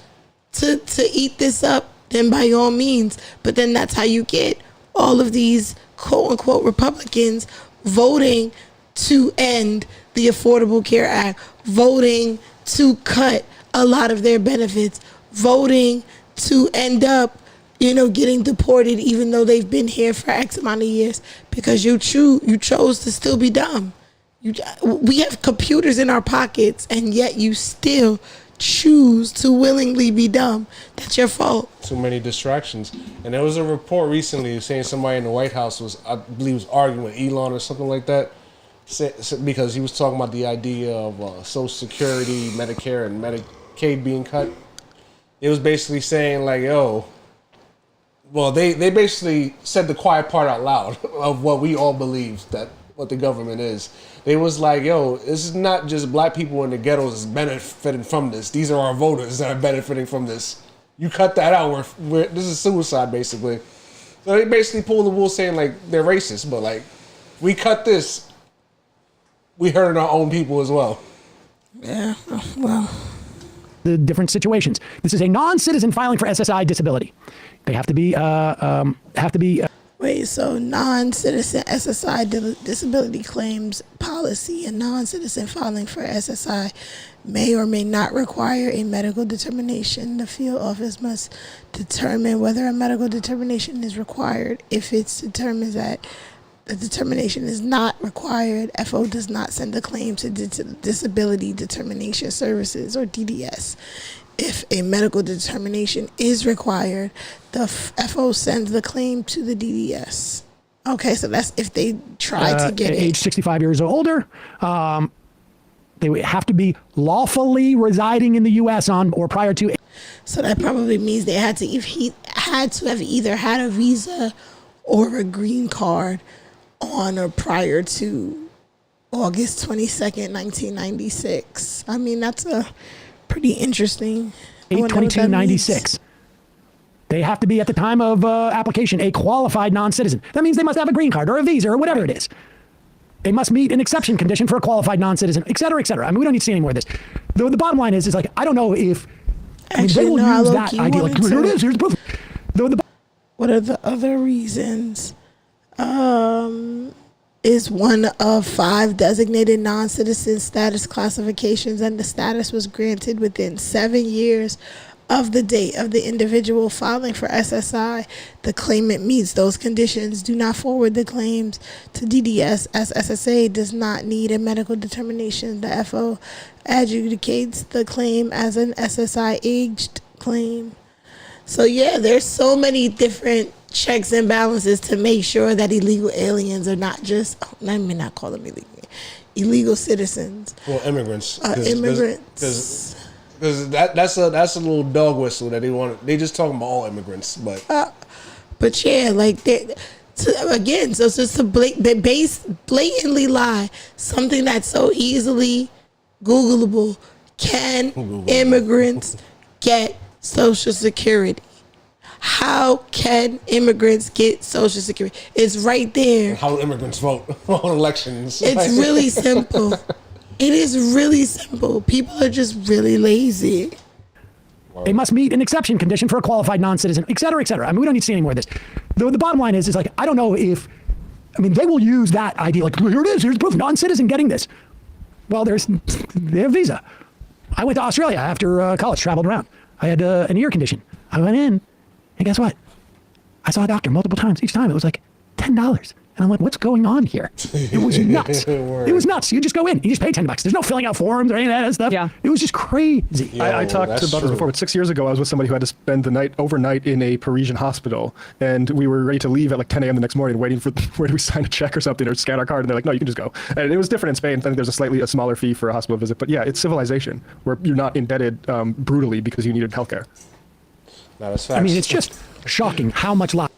to eat this up, then by all means. But then that's how you get all of these quote unquote Republicans voting to end the Affordable Care Act, voting to cut a lot of their benefits, voting to end up, getting deported even though they've been here for X amount of years, because you chose to still be dumb. We have computers in our pockets, and yet you still choose to willingly be dumb. That's your fault. Too many distractions. And there was a report recently saying somebody in the White House was arguing with Elon or something like that, because he was talking about the idea of Social Security, Medicare, and Medicaid being cut. It was basically saying like, they basically said the quiet part out loud of what we all believe, that what the government is. They was like, this is not just black people in the ghettos benefiting from this. These are our voters that are benefiting from this. You cut that out, this is suicide, basically. So they basically pulled the wool saying, like, they're racist, but, like, we cut this, we hurting our own people as well. Yeah, well. The different situations. This is a non-citizen filing for SSI disability. They have to be, Wait, so non-citizen SSI disability claims policy and non-citizen filing for SSI may or may not require a medical determination. The field office must determine whether a medical determination is required. If it's determined that the determination is not required, FO does not send the claim to Disability Determination Services, or DDS. If a medical determination is required, the FO sends the claim to the DDS. Okay, so that's if they try to get it. Age 65 years or older. They would have to be lawfully residing in the U.S. on or prior to. So that probably means they had to have either had a visa or a green card on or prior to August 22nd, 1996. I mean, that's a pretty interesting. 8/22/96. They have to be, at the time of application, a qualified non-citizen. That means they must have a green card or a visa or whatever it is. They must meet an exception condition for a qualified non-citizen, et cetera, et cetera. I mean, we don't need to see any more of this. The bottom line is like, I don't know if actually, they will use that idea. Like, here it is, here's the proof. What are the other reasons? Is one of 5 designated non-citizen status classifications, and the status was granted within 7 years of the date of the individual filing for SSI, the claimant meets those conditions. Do not forward the claims to DDS, as SSA does not need a medical determination. The FO adjudicates the claim as an SSI aged claim. So yeah, there's so many different checks and balances to make sure that illegal aliens are not just, let me not call them illegal citizens. Well, immigrants. Immigrants. Because that's a little dog whistle that they want. They just talking about all immigrants, but yeah, like again, so it's just to blatantly lie something that's so easily Googleable. Can immigrants get Social Security? How can immigrants get Social Security? It's right there. How immigrants vote on elections. It's really simple. It is really simple. People are just really lazy. They must meet an exception condition for a qualified non-citizen, et cetera, et cetera. I mean, we don't need to see any more of this. The bottom line is like, I don't know if, I mean, they will use that idea, like, here it is, here's proof, non-citizen getting this. Well, they have visa. I went to Australia after college, traveled around. I had an ear condition. I went in, and guess what? I saw a doctor multiple times. Each time it was like $10. And I'm like, what's going on here? It was nuts. It was nuts. You just go in. You just pay $10. There's no filling out forms or any of that stuff. Yeah. It was just crazy. I talked about this before, but 6 years ago, I was with somebody who had to spend the night overnight in a Parisian hospital. And we were ready to leave at like 10 a.m. the next morning, waiting for where do we sign a check or something or scan our card. And they're like, no, you can just go. And it was different in Spain. I think there's a smaller fee for a hospital visit. But yeah, it's civilization where you're not indebted brutally because you needed healthcare. No, that's facts. I mean, it's just shocking how much lie.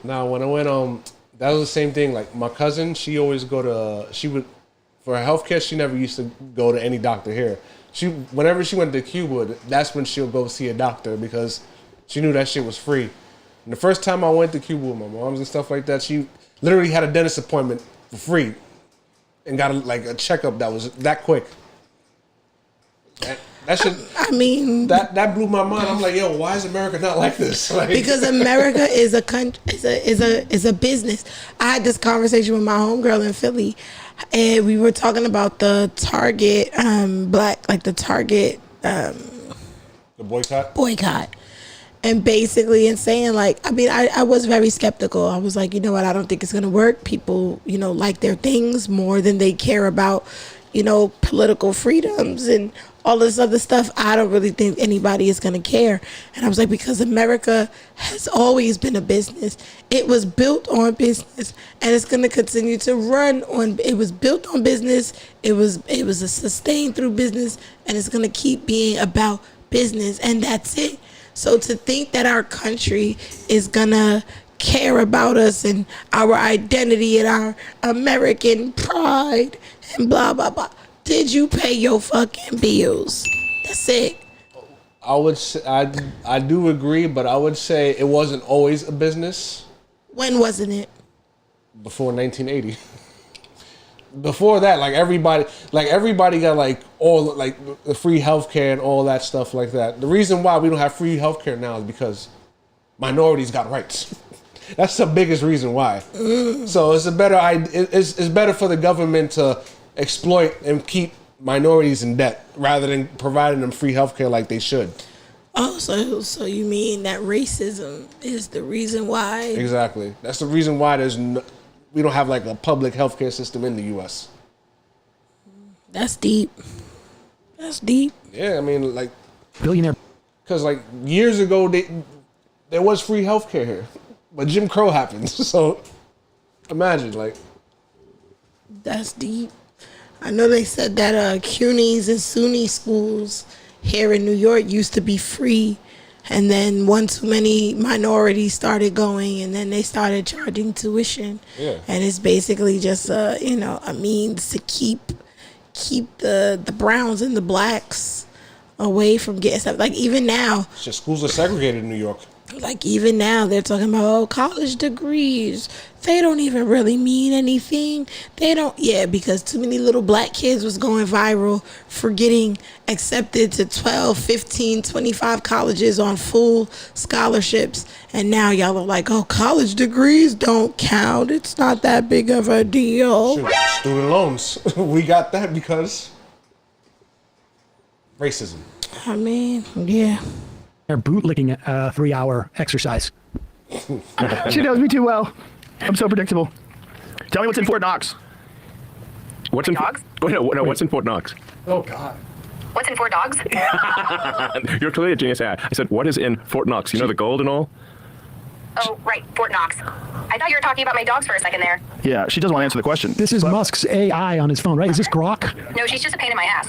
Now, when I went that was the same thing. Like my cousin, for her healthcare, she never used to go to any doctor here. Whenever she went to Cuba, that's when she'll go see a doctor because she knew that shit was free. And the first time I went to Cuba with my moms and stuff like that, she literally had a dentist appointment for free and got a checkup that was that quick. That shit, I mean, that blew my mind. I'm like, yo, why is America not like this? Like, because America is a country, is a business. I had this conversation with my homegirl in Philly, and we were talking about the Target the boycott, and basically in saying like, I mean, I was very skeptical. I was like, you know what, I don't think it's gonna work. People, like their things more than they care about, political freedoms and all this other stuff. I don't really think anybody is going to care. And I was like, because America has always been a business. It was built on business, and it's going to continue to run on. It was built on business. It was sustained through business, and it's going to keep being about business, and that's it. So to think that our country is going to care about us and our identity and our American pride and blah, blah, blah. Did you pay your fucking bills? That's it. I would say, I do agree, but I would say it wasn't always a business. When wasn't it? Before 1980. Before that, everybody got all the free healthcare and all that stuff like that. The reason why we don't have free healthcare now is because minorities got rights. That's the biggest reason why. So it's better for the government to exploit and keep minorities in debt rather than providing them free healthcare like they should. Oh, so you mean that racism is the reason why? Exactly. That's the reason why we don't have a public healthcare system in the U.S. That's deep. That's deep. Yeah, I mean, billionaire. Because years ago there was free healthcare here, but Jim Crow happened. So imagine That's deep. I know they said that CUNYs and SUNY schools here in New York used to be free, and then one too many minorities started going, and then they started charging tuition. Yeah. And it's basically just a means to keep the browns and the blacks away from getting stuff. Even now, it's just schools are segregated in New York. Even now, they're talking about college degrees. They don't even really mean anything. They don't, because too many little black kids was going viral for getting accepted to 12, 15, 25 colleges on full scholarships. And now y'all are like, oh, college degrees don't count. It's not that big of a deal. Shoot, student loans. We got that because racism. I mean, yeah. They're bootlicking a 3-hour exercise. She knows me too well. I'm so predictable. Tell me what's in Fort Knox. What's in dogs? Wait, no, what's in Fort Knox? Oh God. What's in 4 dogs? You're clearly a genius. I said, what is in Fort Knox? You know the gold and all? Oh, right, Fort Knox. I thought you were talking about my dogs for a second there. Yeah, she doesn't want to answer the question. This is Musk's AI on his phone, right? Is this Grok? No, she's just a pain in my ass.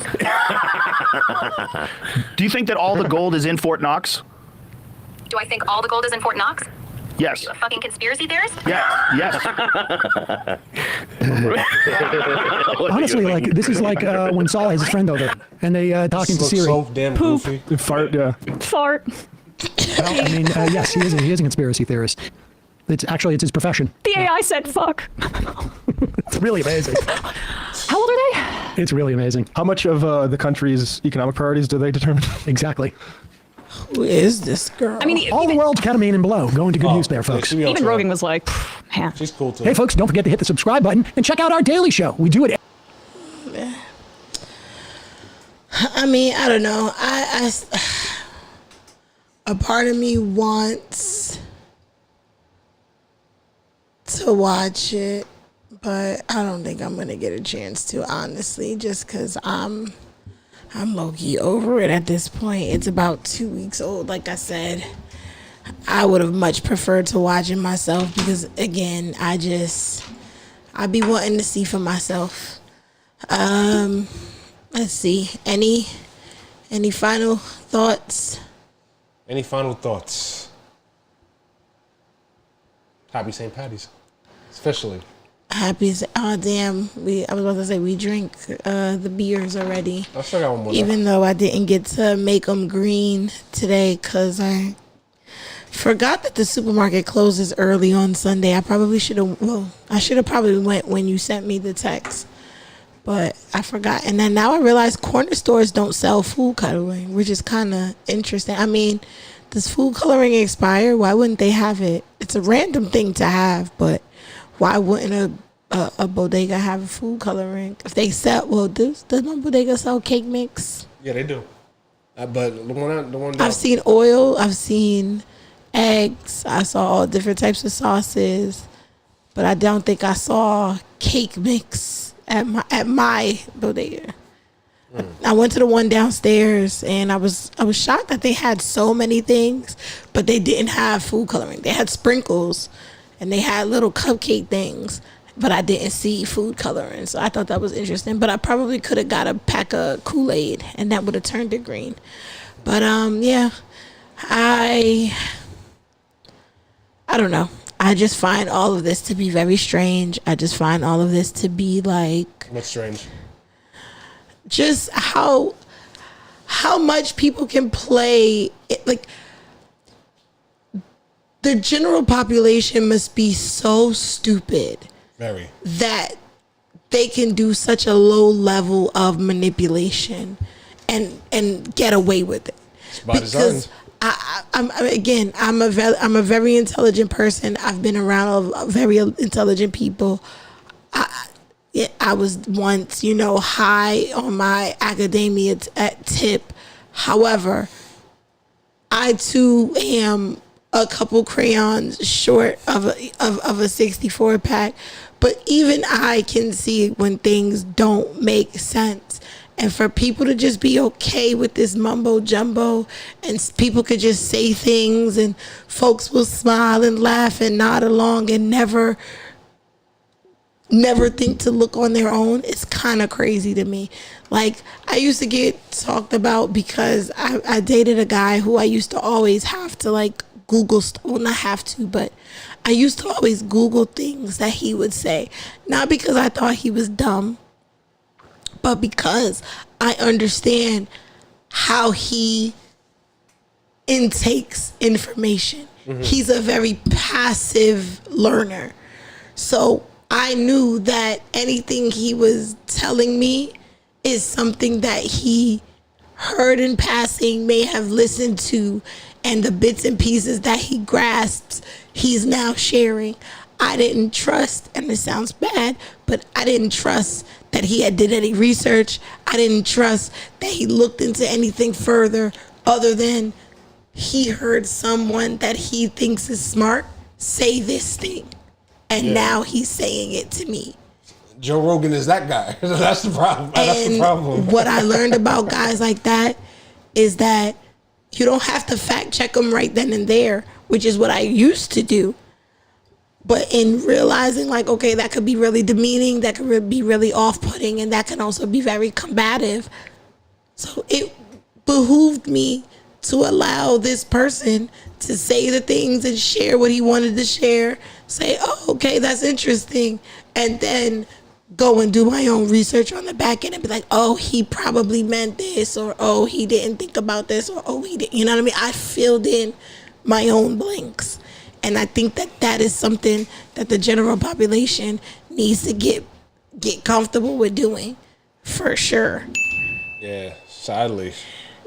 Do you think that all the gold is in Fort Knox? Do I think all the gold is in Fort Knox? Yes. You a fucking conspiracy theorist? Yes. Honestly, like this is like when Saul has his friend over and they talking to Siri. So damn goofy. Fart, yeah. Fart. Well, I mean, yes, he is a conspiracy theorist. It's his profession. The AI said fuck. It's really amazing. How old are they? It's really amazing. How much of the country's economic priorities do they determine? Exactly. Who is this girl? I mean, all the world's ketamine and below. Going to good use there, folks. Even Rogan was like, man. She's cool too. Hey, folks, don't forget to hit the subscribe button and check out our daily show. We do it. I mean, I don't know. A part of me wants to watch it, but I don't think I'm gonna get a chance to, honestly, just because I'm low-key over it at this point. It's about 2 weeks old. Like I said, I would have much preferred to watch it myself because, again, I'd be wanting to see for myself. Let's see. Any final thoughts? Any final thoughts? Happy St. Patty's. Officially. Happy. Oh damn! I was about to say we drink the beers already. I still got one more. Even though I didn't get to make them green today because I forgot that the supermarket closes early on Sunday. I probably should have. Well, I should have probably went when you sent me the text, but I forgot. And then now I realize corner stores don't sell food coloring, which is kind of interesting. I mean, does food coloring expire? Why wouldn't they have it? It's a random thing to have, but why wouldn't a bodega have food coloring? If they sell, well, does my bodega sell cake mix? Yeah, they do. But the one I've seen oil. I've seen eggs. I saw all different types of sauces, but I don't think I saw cake mix at my bodega. I went to the one downstairs and I was shocked that they had so many things, but they didn't have food coloring. They had sprinkles and they had little cupcake things, but I didn't see food coloring. So I thought that was interesting, but I probably could have got a pack of Kool-Aid and that would have turned it green. But yeah, I don't know. I just find all of this to be very strange. I just find all of this to be like, what's strange? Just how much people can play it, like the general population must be so stupid Very. that they can do such a low level of manipulation and get away with it. It's by design. I'm a very intelligent person. I've been around very intelligent people. I was once, high on my academia tip. However, I too am a couple crayons short of a 64 pack, but even I can see when things don't make sense. And for people to just be okay with this mumbo jumbo and people could just say things and folks will smile and laugh and nod along and never think to look on their own, it's kind of crazy to me. Like, I used to get talked about because I dated a guy who I used to always have to like Google well, not have to, but I used to always Google things that he would say, not because I thought he was dumb, but because I understand how he intakes information. Mm-hmm. He's a very passive learner. So I knew that anything he was telling me is something that he heard in passing, may have listened to, and the bits and pieces that he grasps, he's now sharing. I didn't trust, and it sounds bad, but I didn't trust that he had did any research. I didn't trust that he looked into anything further other than he heard someone that he thinks is smart say this thing, and now he's saying it to me. Joe Rogan is that guy. That's the problem. That's the problem. What I learned about guys like that is that you don't have to fact check them right then and there, which is what I used to do. But in realizing, like, okay, that could be really demeaning, that could be really off-putting, and that can also be very combative. So it behooved me to allow this person to say the things and share what he wanted to share, say, oh, okay, that's interesting, and then go and do my own research on the back end and be like, oh, he probably meant this, or oh, he didn't think about this, or oh, he didn't, you know what I mean? I filled in my own blanks. And I think that that is something that the general population needs to get comfortable with doing, for sure. Yeah, sadly.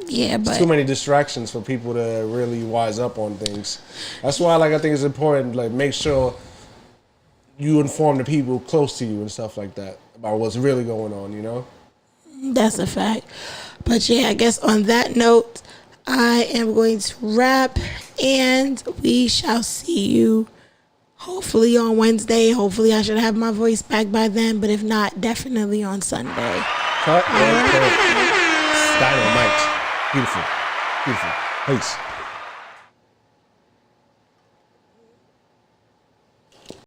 Yeah, but There's too many distractions for people to really wise up on things. That's why, like, I think it's important, like, make sure you inform the people close to you and stuff like that about what's really going on, you know? That's a fact. But yeah, I guess on that note, I am going to wrap, and we shall see you hopefully on Wednesday. Hopefully I should have my voice back by then, but if not, definitely on Sunday. Cut and Dynamite. Beautiful. Beautiful. Peace.